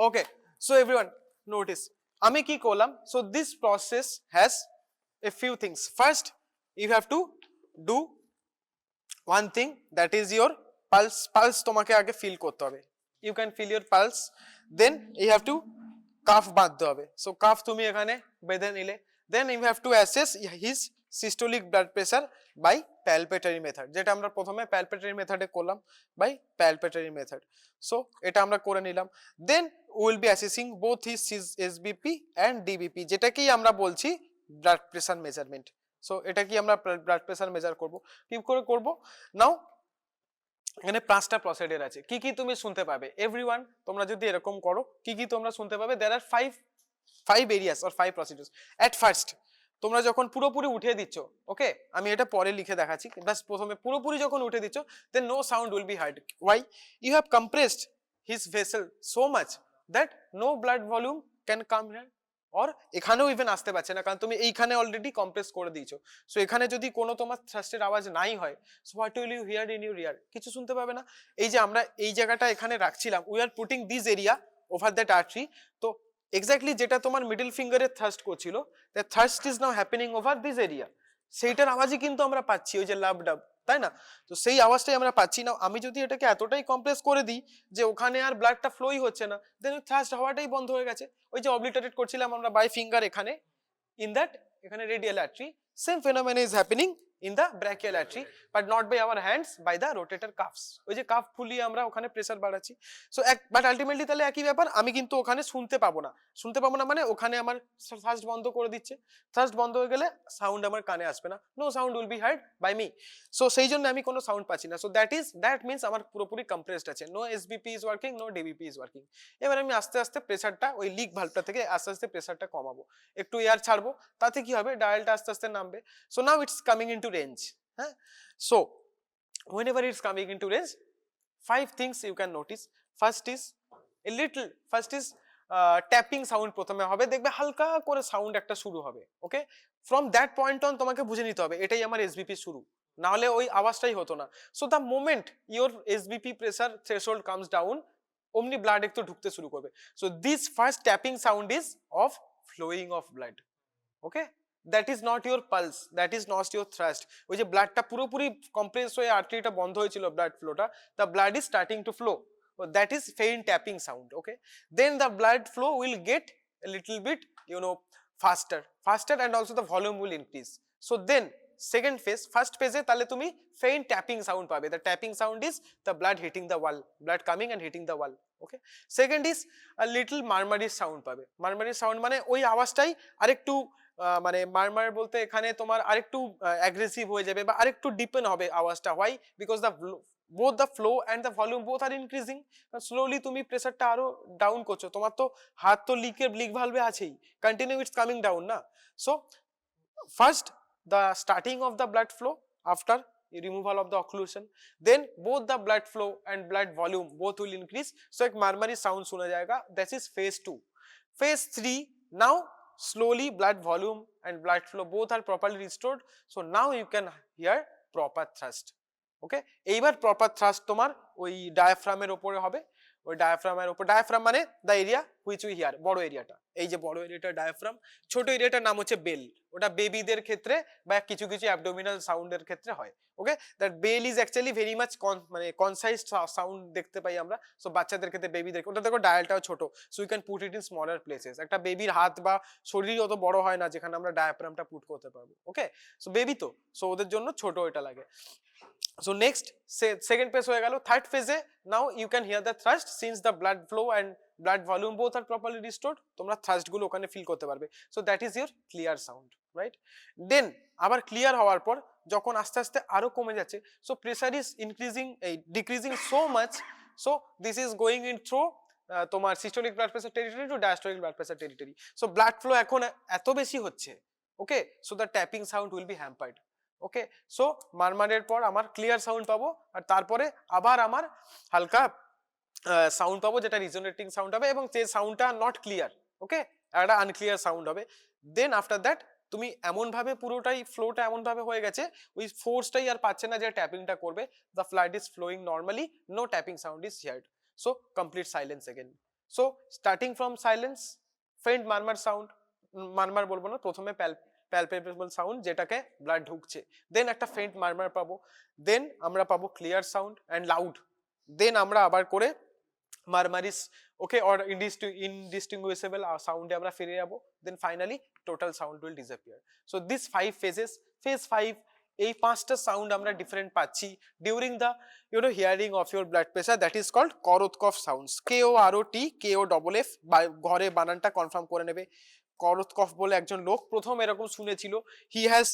Okay, so everyone notice আমি কি করলাম, so this process has a few things. First you have to do one thing, that is your pulse তোমাকে আগে ফিল করতে হবে, you can feel your pulse, then you have to calf বাঁধতে হবে। so কাফ তুমি এখানে বেঁধে নিলে, then you have to assess his systolic blood pressure by palpatory method, যেটা আমরা প্রথমে palpatory method এ করলাম, by palpatory method। so এটা আমরা করে নিলাম, then we will be assessing both his SBP and DBP, যেটাকেই আমরা বলছি ব্লাড প্রেসার মেজারমেন্ট। সো এটা কি আমরা ব্লাড প্রেসার মেজার করব, কি করে করব, নাও এখানে 5টা প্রসিডিউর আছে। কি কি তুমি শুনতে পাবে এভরিওয়ান, তোমরা যদি এরকম করো কি কি তোমরা শুনতে পাবে, there are 5 areas or 5 procedures. At first তোমরা যখন পুরোপুরি উঠিয়ে দিচ্ছ, ওকে, আমি এটা পরে লিখে দেখাচ্ছি, বাস প্রথমে পুরোপুরি যখন উঠে দিচ্ছ, then no sound will be heard. Why? You have compressed his vessel so much that no blood volume can come here, or এখানেও ইভেন আসতে পারছে না, কারণ তুমি এইখানে অলরেডি কম্প্রেস করে দিয়েছো। সো এখানে যদি কোনো তোমার থ্রাস্টের আওয়াজ নাই হয়, so what will you hear in your ear? কিছু শুনতে পাবে না। এই যে আমরা এই জায়গাটা এখানে রাখছিলাম, we are putting this area over that artery. তো এক্স্যাক্টলি যেটা তোমার মিডল ফিঙ্গারে থ্রাস্ট করছিল, that thrust is now happening over this area. সেইটার আওয়াজই কিন্তু আমরা পাচ্ছি, ওই যে লাভ ডাব, তাই না? তো সেই আওয়াজটাই আমরা পাচ্ছি না। আমি যদি এটাকে এতটাই কম্প্রেস করে দিই যে ওখানে আর ব্লাডটা ফ্লোই হচ্ছে না, দেন থ্রাস্ট হওয়াটাই বন্ধ হয়ে গেছে। ওই যে অবলিটারেট করছিলাম আমরা বাই ফিঙ্গার এখানে, in that এখানে radial artery, same phenomena is happening in the brachial artery, but not by our hands, by the rotator cuffs. ওই যে কাফ ফুলিয়ে আমরা ওখানে প্রেসার বাড়াচ্ছি। সো বাট আলটিমেটলি তাহলে একই ব্যাপার, আমি কিন্তু ওখানে শুনতে পাবো না মানে ওখানে আমার থ্রাস্ট বন্ধ করে দিচ্ছে। থ্রাস্ট বন্ধ হয়ে গেলে সাউন্ড আমার কানে আসবে না, no sound will be heard by me. So সেই জন্য আমি কোনো সাউন্ড পাচ্ছি না। সো দ্যাট মিনস আমার পুরোপুরি কম্প্রেসড আছে, no SBP is working, no DBP is working. এবার আমি আস্তে আস্তে প্রেসারটা ওই লিক ভালভটা থেকে আস্তে আস্তে প্রেসারটা কমাবো, একটু এয়ার ছাড়বো, তাতে কি হবে, ডায়ালটা আস্তে আস্তে নামবে। So now it's coming into range. হ্যাঁ, so whenever it's coming into range, 5 things you can notice. First is tapping sound প্রথমে হবে, দেখবে হালকা করে সাউন্ড একটা শুরু হবে। ওকে, ফ্রম দ্যাট পয়েন্ট অন তোমাকে বুঝে নিতে হবে এটাই আমার এসবিপি শুরু, না হলে ওই আওয়াজটাই হতো না। So the moment your SBP pressure threshold comes down, অমনি ব্লাড একটু ঢুকতে শুরু করবে। So this first tapping sound is of flowing of blood. Okay, that is not your pulse, that is not your thrust. ওই যে ব্লাডটা পুরোপুরি কম্প্রেস হয়ে আর্টারিটা বন্ধ হয়েছিল, ব্লাড ফ্লোটা, the blood is starting to flow, that is faint tapping sound. Okay, then the blood flow will get a little bit faster and also the volume will increase. So then second phase, first phase e তাহলে তুমি faint tapping sound পাবে, the tapping sound is the blood hitting the wall, blood coming and hitting the wall. Okay, second is a little murmury sound পাবে। murmury sound মানে ওই আওয়াজটাই আরেকটু মানে মারমার বলতে এখানে তোমার আরেকটু অ্যাগ্রেসিভ হয়ে যাবে বা আরেকটু ডিপেন হবে আওয়াজটা। Why? Because the both the flow and the volume both are increasing. Slowly তুমি প্রেসারটা আরো ডাউন করছো, তোমার তো হাত তো লিক ভালভে আছেই, কন্টিনিউ ইটস কামিং ডাউন না। So first the starting of the blood flow after removal of the occlusion, then both the blood flow and blood volume both will increase, so एक murmury sound सुना जाएगा। That is phase 2. Phase 3, now slowly blood volume and blood flow both are properly restored, so now you can hear proper thrust. ওকে, এইবার প্রপার থ্রাস্ট তোমার ওই ডায়াফ্রামের উপরে হবে। ওই ডায়াফ্রামের উপর, ডায়াফ্রাম মানে the area which we here, বড় এরিয়াটা, এই যে বড় এরিয়াটা ডায়াফ্রাম, ছোট এরিয়াটার নাম হচ্ছে বেল। ওটা বেবিদের ক্ষেত্রে বা কিছু কিছু অ্যাবডোমিনাল সাউন্ডের ক্ষেত্রে হয়। Okay, that bell is actually very much মানে কনসাইজ সাউন্ড দেখতে পাই আমরা। সো বাচ্চাদের ক্ষেত্রে, বেবিদের, ওটা দেখো ডায়ালটাও ছোট, so you can put it in smaller places. একটা বেবির হাত বা শরীর অত বড় হয় না যেখানে আমরা ডায়াফ্রামটা পুট করতে পারবো। ওকে, সো বেবি তো, সো ওদের জন্য ছোট এটা লাগে। So next, second phase হয়ে গেল। Third phase A now you can hear the thrust, since the blood flow and blood volume both are properly restored, তোমরা thrust গুলো ওখানে ফিল করতে পারবে। So that is your clear sound, right? Then আবার ক্লিয়ার হওয়ার পর যখন আস্তে আস্তে আরো কমে যাচ্ছে, so pressure is decreasing so much, so this is going in through তোমার systolic blood pressure territory to diastolic blood pressure territory. So blood flow এখন এত বেশি হচ্ছে, okay, so the tapping sound will be hampered. Okay, so মারমারের পর আমার ক্লিয়ার সাউন্ড পাবো, আর তারপরে আবার আমার হালকা সাউন্ড পাবো যেটা রিজোনেটিং সাউন্ড হবে, এবং যে সাউন্ডটা নট ক্লিয়ার, ওকে, একটা আনক্লিয়ার সাউন্ড হবে। দেন আফটার দ্যাট তুমি এমন ভাবে পুরোটাই ফ্লোটা এমন ভাবে হয়ে গেছে, ওই ফোর্সটাই আর পাচ্ছে না যে ট্যাপিংটা করবে, the blood is flowing normally, no tapping sound is heard, so complete silence again. So starting from silence, faint murmur sound, murmur বলবো না, প্রথমে palpable সাউন্ড যেটাকে ব্লাড ঢুকছে, দেন একটা ফেন্ট মারমার পাবো, দেন আমরা পাবো ক্লিয়ার সাউন্ড অ্যান্ড লাউড, দেন আমরা আবার করে মারমারিস, ওকে, অর ইনডিস্টিংগুইশেবল সাউন্ডে আমরা ফিরে যাবো, then finally total sound will disappear. So this 5 phases, phase 5, এই 5টা সাউন্ড আমরা ডিফারেন্ট পাচ্ছি during the hearing of your blood pressure, that is called Korotkoff sounds, KOROT KOFF, ঘরে বানানটা কনফার্ম করে নেবে। করোৎকফ বলে একজন লোক প্রথম এরকম শুনেছিল, হি হ্যাজ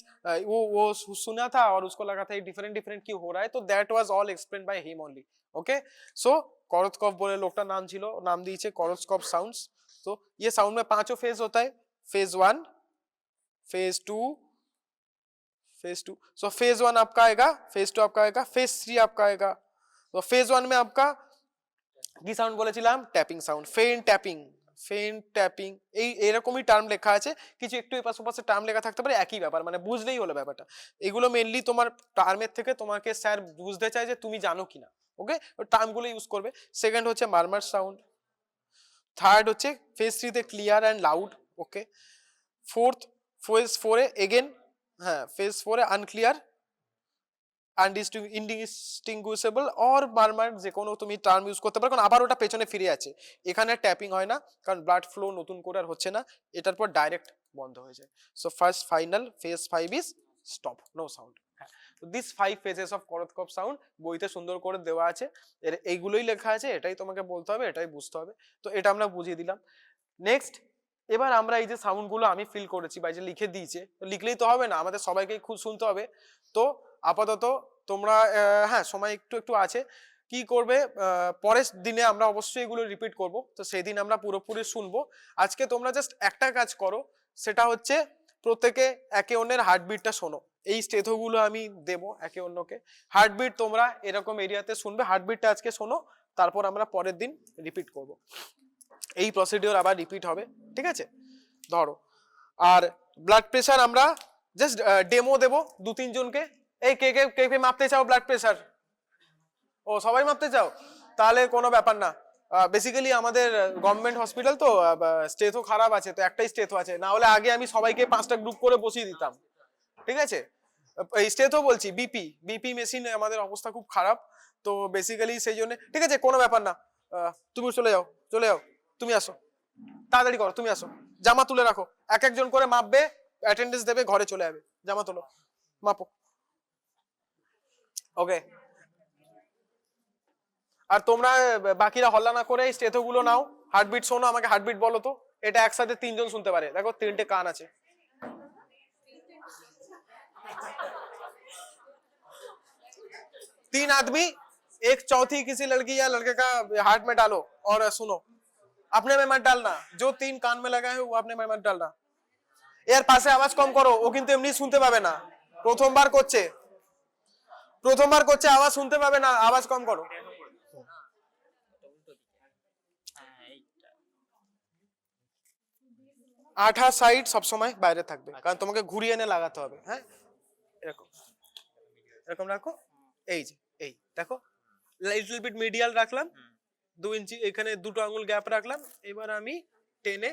वो सुना था और उसको लगा था ये डिफरेंट क्यों हो रहा है, तो that was all explain by him only. Okay, so Korotkoff বলে লোকটার নাম ছিল, নাম দিয়েছে করোৎকফ সাউন্ডস। तो ये साउंड में 5 फेज होता है, phase 1, phase 2, phase 2, so phase 1 आपका आएगा, फेज 2 आपका आएगा, फेज 3 आपका आएगा। तो फेज 1 में आपका की साउंड बोलेছিলাম tapping sound, faint tapping, faint tapping এই এরকমই টার্ম লেখা আছে, কিছু একটু এপাশ ওপাশে টার্ম লেখা থাকতে পারে, একই ব্যাপার, মানে বুঝলেই হলো ব্যাপারটা। এগুলো মেনলি তোমার টার্মের থেকে তোমাকে স্যার বুঝতে চায় যে তুমি জানো কিনা, ওকে, ওই টার্মগুলো ইউজ করবে। সেকেন্ড হচ্ছে মারমার সাউন্ড, থার্ড হচ্ছে ফেজ থ্রিতে clear and loud, okay. Fourth phase ফোরে এগেন, হ্যাঁ ফেজ ফোরে আনক্লিয়ার, ইনডিস্টিংগুইশেবল অর মারমার, যে কোনো তুমি টার্ম ইউজ করতে পারো, কারণ আবার ওটা পেছনে ফিরে আছে। এখানে ট্যাপিং হয় না, কারণ ব্লাড ফ্লো নতুন করে আর হচ্ছে না, এটার পর ডাইরেক্ট বন্ধ হয়ে যায়। So first final phase 5 is stop, no sound. This 5 phases of Korotkoff sound বইতে সুন্দর করে দেওয়া আছে, এর এইগুলোই লেখা আছে, এটাই তোমাকে বলতে হবে, এটাই বুঝতে হবে। তো এটা আমরা বুঝিয়ে দিলাম। নেক্সট, এবার আমরা এই যে সাউন্ডগুলো আমি ফিল করেছি বা যে লিখে দিয়েছে, লিখলেই তো হবে না, আমাদের সবাইকেই খুব শুনতে হবে। তো আপাতত তোমরা হ্যাঁ সময় একটু একটু আছে, কি করবে, পরের দিনে আমরা অবশ্যই এগুলো রিপিট করব, তো সেই দিন আমরা পুরোপুরি শুনবো। আজকে তোমরা জাস্ট একটা কাজ করো, সেটা হচ্ছে প্রত্যেকে একে অন্যের হার্টবিটটা শোনো। এই স্টেথোগুলো আমি দেব একে অন্যকে, হার্টবিট তোমরা এরকম এরিয়াতে শুনবে, হার্টবিটটা আজকে শোনো, তারপর আমরা পরের দিন রিপিট করব। এই প্রসিডিওর আবার রিপিট হবে, ঠিক আছে? ধরো, আর ব্লাড প্রেশার আমরা জাস্ট ডেমো দেবো 2-3 জনকে। এই কে কে কে কে মাপতে চাও ব্লাড প্রেশার? ও সবাই মাপতে চাও, তাহলে কোনো ব্যাপার না। বেসিক্যালি আমাদের গভর্নমেন্ট হসপিটাল তো স্টেথও খারাপ আছে, তো একটাই স্টেথও আছে, না হলে আগে আমি সবাইকে 5টা গ্রুপ করে বসিয়ে দিতাম, ঠিক আছে? এই স্টেথও বলছি, বিপি মেশিন আমাদের অবস্থা খুব খারাপ, তো বেসিক্যালি সেই জন্য, ঠিক আছে কোনো ব্যাপার না। তুমি চলে যাও, চলে যাও, তুমি আসো, তাড়াতাড়ি করো, তুমি আসো, জামা তুলে রাখো, এক একজন করে মাপবে, অ্যাটেন্ডেন্স দেবে, ঘরে চলে যাবে, জামা তোলো, মাপো, ওকে। আর তোমরা বাকিরা হল্লা না করে স্টেথোগুলো নাও, হার্টবিট শোনো, আমাকে হার্টবিট বলো তো। এটা একসাথে 3 জন শুনতে পারে, দেখো 3টে কান আছে। 3 आदमी एक चौथी किसी लड़की या लड़के का हार्ट में डालो और सुनो, अपने में मत डालना, जो 3 कान में लगा है वो अपने में मत डालना। এর পাশে আওয়াজ কম করো, ও কিন্তু এমনি শুনতে পাবে না, প্রথমবার করছে, আওয়াজ শুনতে পাবে না, আওয়াজ কম করো। আঠা সাইড সবসময় বাইরে থাকবে, কারণ তোমাকে ঘুরিয়ে এনে লাগাতে হবে, হ্যাঁ এরকম এরকম রাখো, এই যে এই দেখো, লিটল বিট মিডিয়াল রাখলাম, 2 ইঞ্চি এখানে 2টো আঙ্গুল গ্যাপ রাখলাম, এবার আমি টেনে,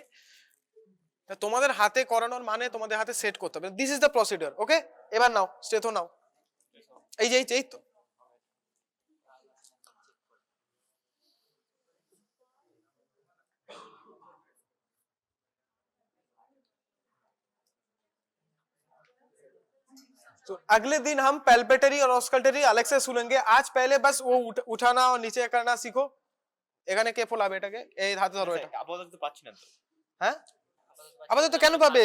তোমাদের হাতে করানোর মানে তোমাদের হাতে সেট করতে হবে, দিস ইজ দ্য প্রসিডিওর, ওকে। এবার নাও স্টেথো নাও, এই যে এই তো, तो अगले दिन हम पैल्पेटरी और ऑस्कल्टरी अलग से सुनेंगे। आज पहले बस वो उठाना और नीचे करना सीखो। এখানে কে ফোলাবে এটাকে, এই হাতে ধরো এটা। আপাতত পাচ্ছি না তো। হ্যাঁ আপাতত কেন পাবে,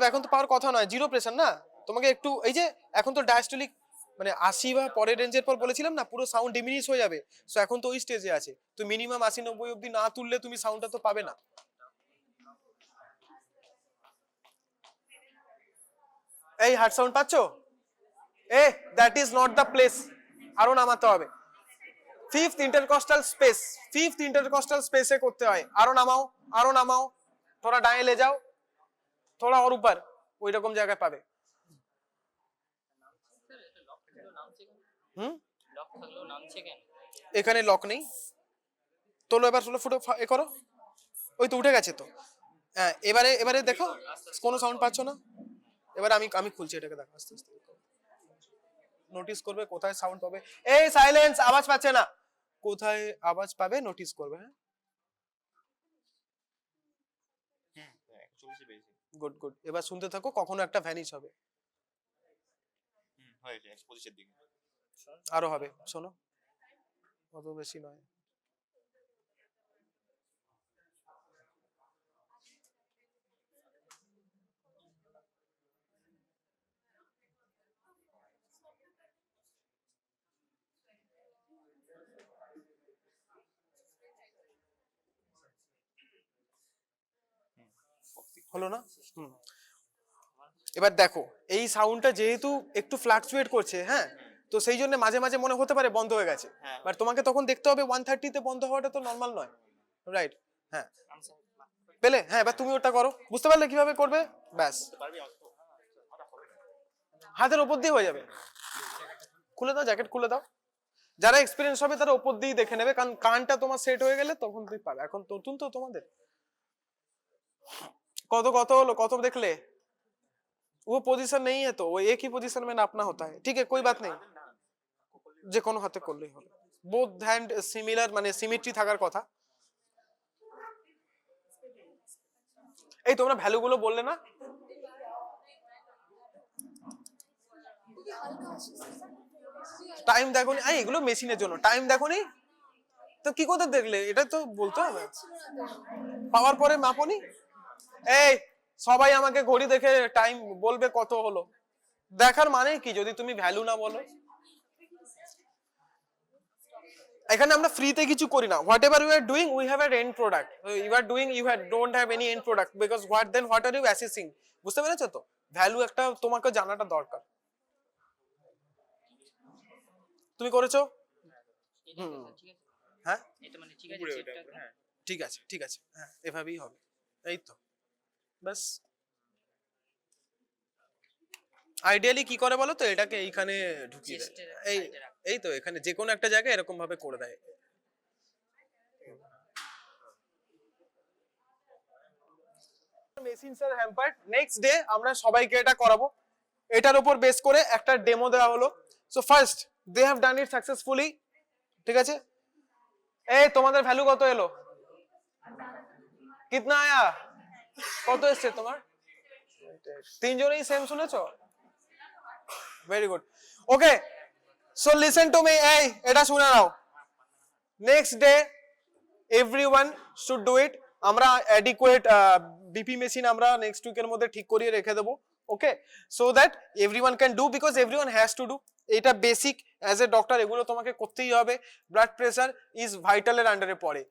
এখন তো পাওয়ার কথা নয়, জিরো প্রেসার না, তোমাকে একটু এই যে এখন তো ডায়াস্টোলিক মানে 80 বা পরের রেঞ্জের পর বলেছিলাম না, পুরো সাউন্ড ডিমিনিশ হয়ে যাবে, সো এখন তো ওই স্টেজে আছে, তো মিনিমাম 80-90 অবধি না তুললে তুমি সাউন্ডটা তো পাবে না। এই হার্ট সাউন্ড পাচ্ছো? That is not the place, আরো নামাতে হবে। ফিফথ ইন্টারকস্টাল স্পেসে করতে হয়, আরো নামাও, थोड़ा दाएं ले जाओ, थोड़ा और ऊपर, ওই রকম জায়গায় পাবে। এখানে লক নেই, তোলো এবার, ফুটো এ করো, ওই তো উঠে গেছে তো। হ্যাঁ এবারে দেখো কোনো সাউন্ড পাচ্ছ না, এবার আমি খুলছি এটাকে, দেখো আস্তে আস্তে নোটিস করবে কোথায় সাউন্ড পাবে। এই সাইলেন্স, আওয়াজ পাচ্ছে না, কোথায় আওয়াজ পাবে নোটিস করবে, হ্যাঁ গুড গুড। এবার শুনতে থাকো, কখনো একটা ভ্যানিশ হবে, হয়েছে 25 এর দিকে, আরো হবে, শোনো অত বেশি নয়। হলো না? এবার দেখো এই সাউন্ডটা যেহেতু একটু ফ্লাকচুয়েট করছে, হ্যাঁ, তো সেই জন্য মাঝে মাঝে মনে হতে পারে বন্ধ হয়ে গেছে, বাট তোমাকে তখন দেখতে হবে 130 তে বন্ধ হওয়াটা তো নর্মাল নয়, রাইট? হ্যাঁ পেলে? হ্যাঁ, এবার তুমি ওটা করো, বুঝতে পারলে কিভাবে করবে? ব্যাস, হাতের ওপর দিয়ে হয়ে যাবে। খুলে দাও, জ্যাকেট খুলে দাও। যারা এক্সপিরিয়েন্স হবে তারা ওপর দিয়ে দেখে নেবে, কারণ কানটা তোমার সেট হয়ে গেলে তখন তুমি পাবে। এখন নতুন তো তোমাদের। कत कत हलो, कत देखले? वो पोजीशन नहीं है तो वो एक ही पोजीशन में नापना होता है, ठीक है, कोई बात नहीं, যে কোনো হাতে করলেই হবে। বোথ হ্যান্ড সিমিলার, মানে সিমেট্রি থাকার কথা। এই তোমরা ভ্যালু গুলো বললে না? টাইম দেখোনি? এই এগুলো মেশিনের জন্য, টাইম দেখোনি তো কি করে দেখলে? এটা তো বলতে হবে। পাওয়ার পরে মাপনি? এই সবাই আমাকে ঘড়ি দেখে টাইম বলবে কত হলো, দেখার মানে কি যদি তুমি ভ্যালু না বলো? এখানে আমরা ফ্রিতে কিছু করি না। Whatever you are doing, we have an end product. You are doing, you don't have any end product, because what are you assessing? বুঝতে পেরেছো তো? ভ্যালু একটা তোমাকে জানাটা দরকার। তুমি করেছো? হ্যাঁ, ঠিক আছে, ঠিক আছে, হ্যাঁ এভাবেই হবে। এই তো বাস। আইডিয়ালি কি করে বলো তো, এটাকে এইখানে ঢুকিয়ে দেয়, এই এই তো এখানে যে কোনো একটা জায়গায় এরকম ভাবে করে দেয়। মেশিনস আর হ্যাম্পার, নেক্সট ডে আমরা সবাইকে এটা করাবো। এটার উপর বেস করে একটা ডেমো দেওয়া হলো। So first they have done it successfully, ঠিক আছে। এই তোমাদের ভ্যালু কত এলো? কিতনা আয়া? কত এসছে তোমার? তিনজনেই সেম শুনেছো? Very good, okay. So listen to me, এই এটা শুনে নাও। Next day everyone should do it. আমরা অ্যাডিকুয়েট বিপি মেশিন আমরা নেক্সট উইকের মধ্যে ঠিক করিয়ে রেখে দেবো, okay, so that everyone can do, because everyone has to do. এটা বেসিক, অ্যাজ এ ডক্টর এগুলো তোমাকে করতেই হবে। ব্লাড প্রেসার ইজ ভাইটালের আন্ডারে পড়ে।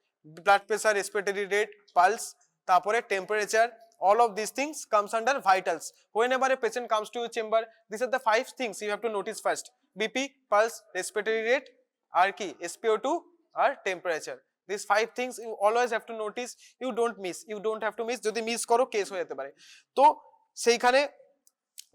Blood pressure, respiratory rate, pulse, তারপরে temperature, all of these things comes under vitals. Whenever a patient comes to your chamber, these are the 5 things you have to notice first: BP, pulse, respiratory rate, আর কি SpO2 R temperature. These 5 things you always have to notice, you don't miss, you don't have to miss. যদি মিস করো কেস হয়ে যেতে পারে। তো সেইখানে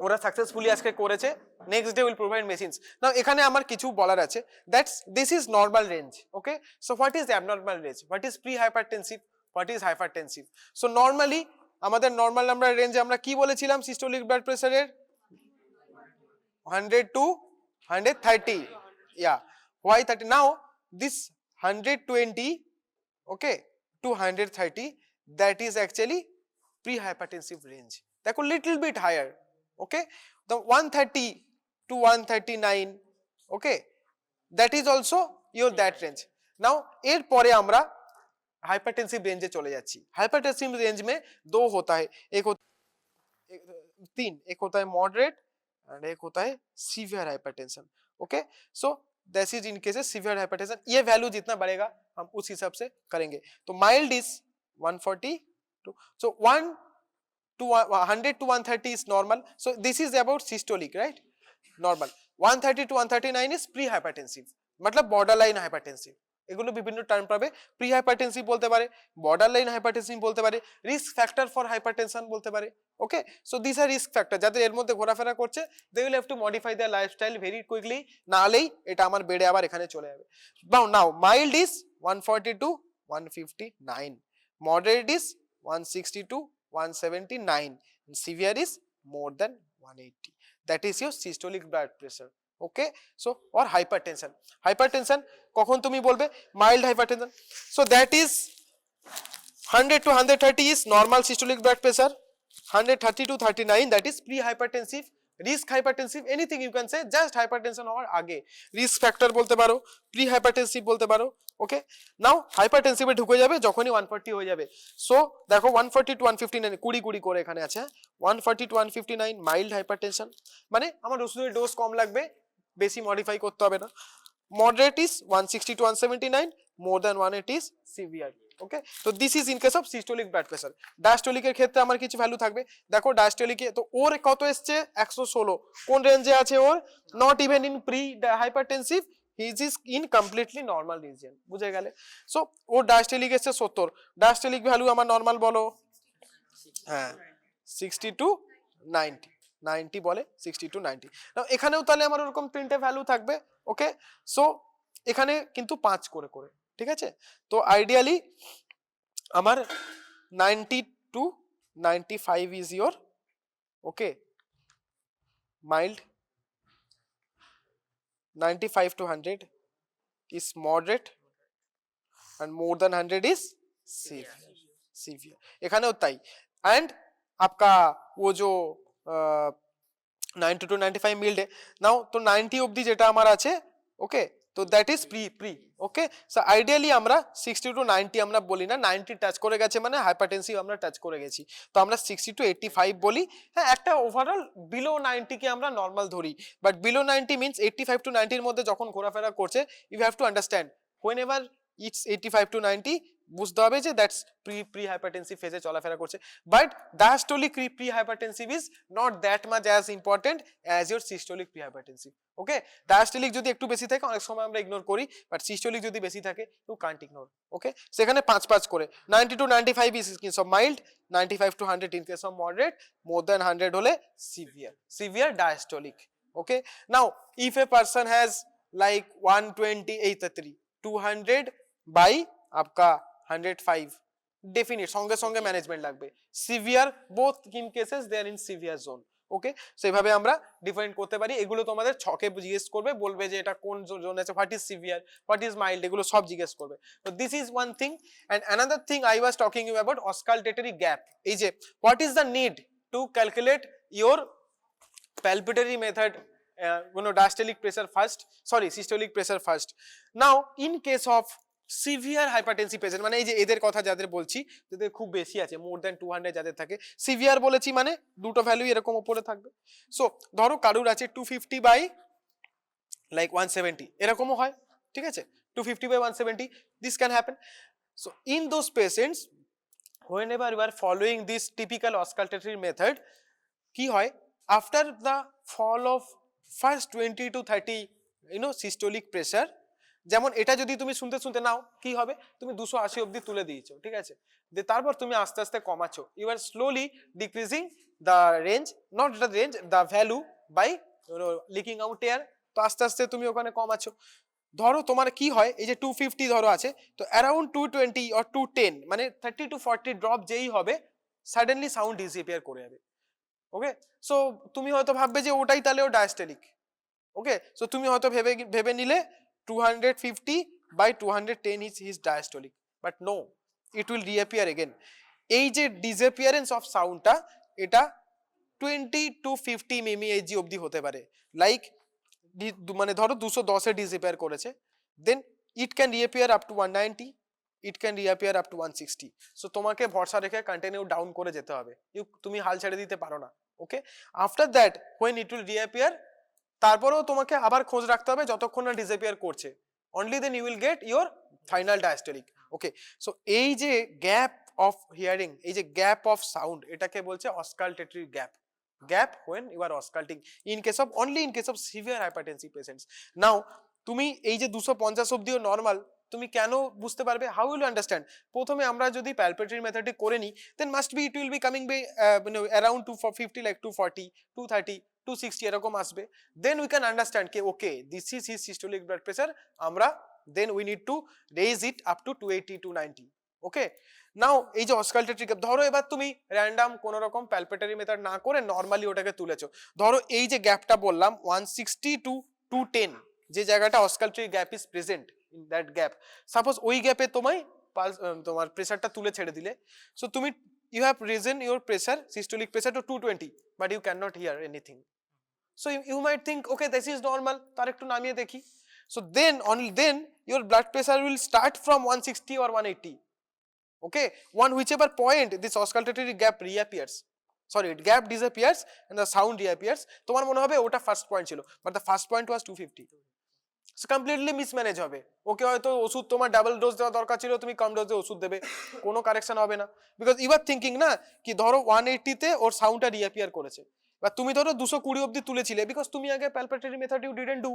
ওরা সাকসেসফুলি আজকে করেছে। Next day will provide machines. Now এখানে আমার কিছু বলার আছে, that's this is normal range, okay. So what is abnormal range, what is pre hypertensive, what is hypertensive. So normally আমাদের নর্মাল আমরা রেঞ্জে আমরা কি বলেছিলাম সিস্টোলিক ব্লাড প্রেসারের? 100 to 130, yeah, why 30? Now this 120, okay, to 130, that is actually pre-hypertensive range. দেখো little bit higher, okay. The 130 to 139, okay, that is also your that range. Now এর পরে আমরা हाइपरटेंसिव रेंज चले जाच्छी। हाइपरटेंसिव रेंज में 2 होता है, एक होता है मॉडरेट एंड एक होता है severe hypertension, okay. So this is in cases severe hypertension. ये वैल्यू जितना बढ़ेगा हम उस हिसाब से करेंगे। तो mild is 142, so 100 to 130 is normal. So this is about systolic, right? Normal. 130 to 139 is pre hypertensive, मतलब borderline hypertensive। এগুলো বিভিন্ন টার্ম পাবে। প্রি হাইপারটেনসিভ বলতে পারে, বর্ডারলাইন হাইপারটেনসিভ বলতে পারে, রিস্ক ফ্যাক্টর ফর হাইপারটেনশন বলতে পারে, okay. So this are risk factor, যাদের এর মধ্যে ঘোরাফেরা করছে they will have to modify their lifestyle very quickly, নাহলেই এটা আমার বেড়ে আবার এখানে চলে যাবে। Now mild is 140 to 159, moderate is 160 to 179, severe is more than 180, that is your systolic blood pressure, okay. So or hypertension, hypertension কখন তুমি বলবে? Mild hypertension. So that is 100 to 130 is normal systolic blood pressure, 130 to 39 that is pre-hypertensive, risk hypertensive, anything you can say, just hypertension হওয়ার আগে risk factor বলতে পারো, pre-hypertensive বলতে পারো, ওকে। নাও hypertensive এ ঢুকে যাবে যখনই 140 হয়ে যাবে। সো দেখো 140 to 159 20 করে এখানে আছে, 140 to 159 মাইল্ড হাইপারটেনশন, মানে আমার ওষুধের ডোজ কম লাগবে, বেশি মডিফাই করতে হবে না। Moderate is 160 to 179, more than 180 is severe, okay. So this is in case of systolic blood pressure. Diastolic এর ক্ষেত্রে আমার কিছু ভ্যালু থাকবে। দেখো diastolic এ তো ওর কত এসছে 116, কোন রেঞ্জে আছে ওর? Not even in pre hypertensive, he is in completely normal region, বুঝে গেলে। সো ওর ডায়াস্টেলিক এসছে 70, ডায়াস্টেলিক ভ্যালু আমার নর্মাল বলো, হ্যাঁ 60 to 90, 90 বলে 60 to 90। নাও এখানেও তাহলে আমার ওরকম তিনটে ভ্যালু থাকবে, ওকে। সো এখানে কিন্তু 5 করে করে, ঠিক আছে। তো আইডিয়ালি আমার 90 to 95 is your, okay, mild, 95 to 100 is moderate, and more than 100 is severe। এখানেও তাই। and आपका वो जो 90 to 95 मिल्ड है, नाउ तो 90 অবধি যেটা আমার আছে, ওকে, তো that is pre, okay. So ideally আমরা 60 to 90 আমরা বলি না, 90 টাচ করে গেছে মানে হাইপারটেনসিভ আমরা টাচ করে গেছি, তো আমরা 60 to 85 বলি। হ্যাঁ, একটা ওভারঅল বিলো 90 কে আমরা নরমাল ধরি, বাট বিলো 90 মিন্স 85 to 90 এর মধ্যে যখন ঘোরাফেরা করছে, you have to understand whenever it's 85 to 90 বুঝতে হবে যে দ্যাটস প্রি হাইপারটেনসিভ ফেজে চলাফেরা করছে। But diastolic pre hypertensive is not that much as important as your systolic pre hypertensive, okay. Diastolic যদি একটু বেশি থাকে অনেক সময় আমরা ইগনোর করি, বাট সিস্টোলিক যদি বেশি থাকে ইউ কান্ট ইগনোর, ওকে। সেখানে 5 করে 90 to 95 is in case of mild, 95 to 100 in case of moderate, more than 100 হলে severe diastolic, okay. Now if a person has like 120 83 200 by आपका 105, डेफिनेट সঙ্গে সঙ্গে ম্যানেজমেন্ট লাগবে। Severe both in cases they are in severe zone, okay. So এইভাবে আমরা ডিফাইন করতে পারি। এগুলো তোমাদের ছকে জিজ্ঞেস করবে, বলবে যে এটা কোন জোন আছে, what is severe, what is mild, এগুলো সব জিজ্ঞেস করবে। তো this is one thing. And another thing I was talking you about auscultatory gap. এই যে what is the need to calculate your palpatory method, diastolic pressure first, sorry, systolic pressure first. Now in case of severe hypertensive patient, মানে এই যে এদের কথা যাদের বলছি, যাদের খুব বেশি আছে, মোর দ্যান 200 যাদের থাকে, সিভিয়ার বলেছি মানে দুটো ভ্যালু এরকম উপরে থাকবে। সো ধরো কারুর আছে 250 বাই লাইক 170, এরকমও হয়, ঠিক আছে, 250 by 170, this can happen. So in those patients whenever you are following this typical auscultatory method, কি হয়, after the fall of first 20 to 30 systolic pressure, যেমন এটা যদি তুমি শুনতে শুনতে নাও, কি হবে, তুমি 280 অবধি তুলে দিয়েছো, ঠিক আছে, তারপর তুমি আস্তে আস্তে কমাচ্ছো, you are slowly decreasing the range, not the range, the value by leaking out air, তো আস্তে আস্তে তুমি ওখানে কমাচ্ছো। ধরো তোমার কি হয়, এই যে 250 ধরো আছে, তো অ্যারাউন্ড 220 or 210 মানে 30 to 40 ড্রপ যেই হবে, সাডেনলি সাউন্ড ডিসঅ্যাপিয়ার করে যাবে, ওকে। সো তুমি হয়তো ভাববে যে ওটাই তাহলে ও ডায়াস্টেলিক, ওকে। সো তুমি হয়তো ভেবে নিলে 250 by 210 is his diastolic, but no, it will reappear again। এই যে disappearance of soundটা, এটা 20 to 50 mmHg অবধি হতে পারে, লাইক মানে ধরো 210 এ ডিসঅ্যাপিয়ার করেছে, then it can reappear up to 190, it can reappear up to 160। So তোমাকে ভরসা রেখে কন্টিনিউ ডাউন করে যেতে হবে, তুমি হাল ছেড়ে দিতে পারো না, okay. After that when it will reappear, তারপরেও তোমাকে আবার খোঁজ রাখতে হবে যতক্ষণ না ডিসঅ্যাপিয়ার করছে, only then you will get your final diastolic, okay. So এই যে গ্যাপ অফ হিয়ারিং, এই যে গ্যাপ অফ সাউন্ড, এটাকে বলছে অস্কালটেটরি gap when you are ausculting in case of only in case of severe hypertensive patients। now তুমি এই যে 250 অবধিও নরমাল, তুমি কেন বুঝতে পারবে, হাউ উইল ইউ আন্ডারস্ট্যান্ড, প্রথমে আমরা যদি প্যালপেটরি মেথডে করে নিই, then must be it will be coming by around 250, like 240 230 260 এরকম আসবে, দেন উই ক্যান আন্ডারস্ট্যান্ড কে okay this is his systolic blood pressure, আমরা then we need to raise it up to 280 290, okay. Now এই যে অস্কালটেটরি গ্যাপ, ধরো এবার তুমি র্যান্ডাম কোন রকম প্যালপেটরি মেথড না করে নরমালি ওটাকে তুলেছো, ধরো এই যে গ্যাপটা বললাম 160 to 210, যে জায়গাটা auscultatory gap is present, in that gap, suppose ওই গ্যাপে তোমার প্রেসারটা তুলে ছেড়ে দিলে, সো তুমি you have risen your pressure, systolic pressure to 220, but you cannot hear anything, so you might think okay this is normal, tar ekটু নামিয়ে দেখি, so then only then your blood pressure will start from 160 or 180, okay, whichever point this auscultatory gap reappears, sorry, gap disappears and the sound reappears, তোমার মনে হবে ওটা ফার্স্ট পয়েন্ট ছিল, but the first point was 250, so completely mismanage হবে, ওকে, হয়তো ওষুধ তোমার ডাবল ডোজ দেওয়া দরকার ছিল, তুমি কম ডোজে ওষুধ দেবে, কোনো কারেকশন হবে না, বিকজ ইউ আর থিঙ্কিং না কি ধরো 180 তে ওর সাউন্ডটা রিঅ্যাপিয়ার করেছে, বা তুমি ধরো 220 অবধি তুলেছিলে, বিকজ তুমি আগে palpatory method you didn't do,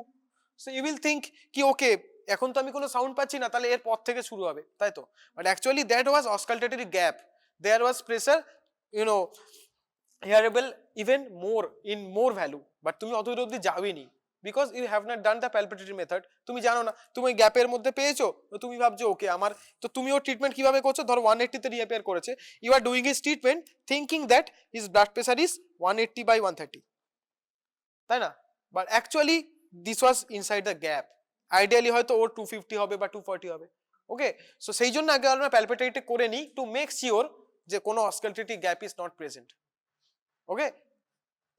so you will think কি ওকে এখন তো আমি কোনো সাউন্ড পাচ্ছি না, তাহলে এর পর থেকে শুরু হবে, তাই তো? But actually that was auscultatory gap, there was pressure you know hearable even more in more value, but তুমি অত অব্দি যাবেনি because you have not done the palpatory method. তুমি জানো না, তুমি ওই গ্যাপের মধ্যে পেয়েছো, তো তুমি ভাবছো ওকে আমার, তো তুমি ওর ট্রিটমেন্ট কিভাবে করছো, ধরো 180 তে রিঅ্যাপিয়ার করেছে, you are doing his treatment thinking that his blood pressure is 180/130, তাই না? But actually this was inside the gap, ideally হয়তো ওর 250 হবে বা 240 হবে। ওকে, সো সেই জন্য আগে আমরা প্যালপেটরিটা করে নিই টু মেক শিওর যে কোনো অসকালটেটরি গ্যাপ ইজ নট প্রেজেন্ট। ওকে,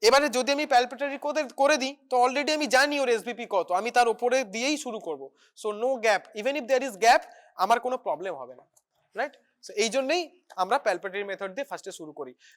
এবারে যদি আমি প্যালপেটরি করে দিই তো অলরেডি আমি জানি ওর এসবিপি কত, আমি তার উপরে দিয়েই শুরু করব। So no gap, even if there is gap আমার কোনো প্রবলেম হবে না, রাইট? সো এই জন্যই আমরা প্যালপেটরি মেথড দিয়ে ফার্স্টে শুরু করি।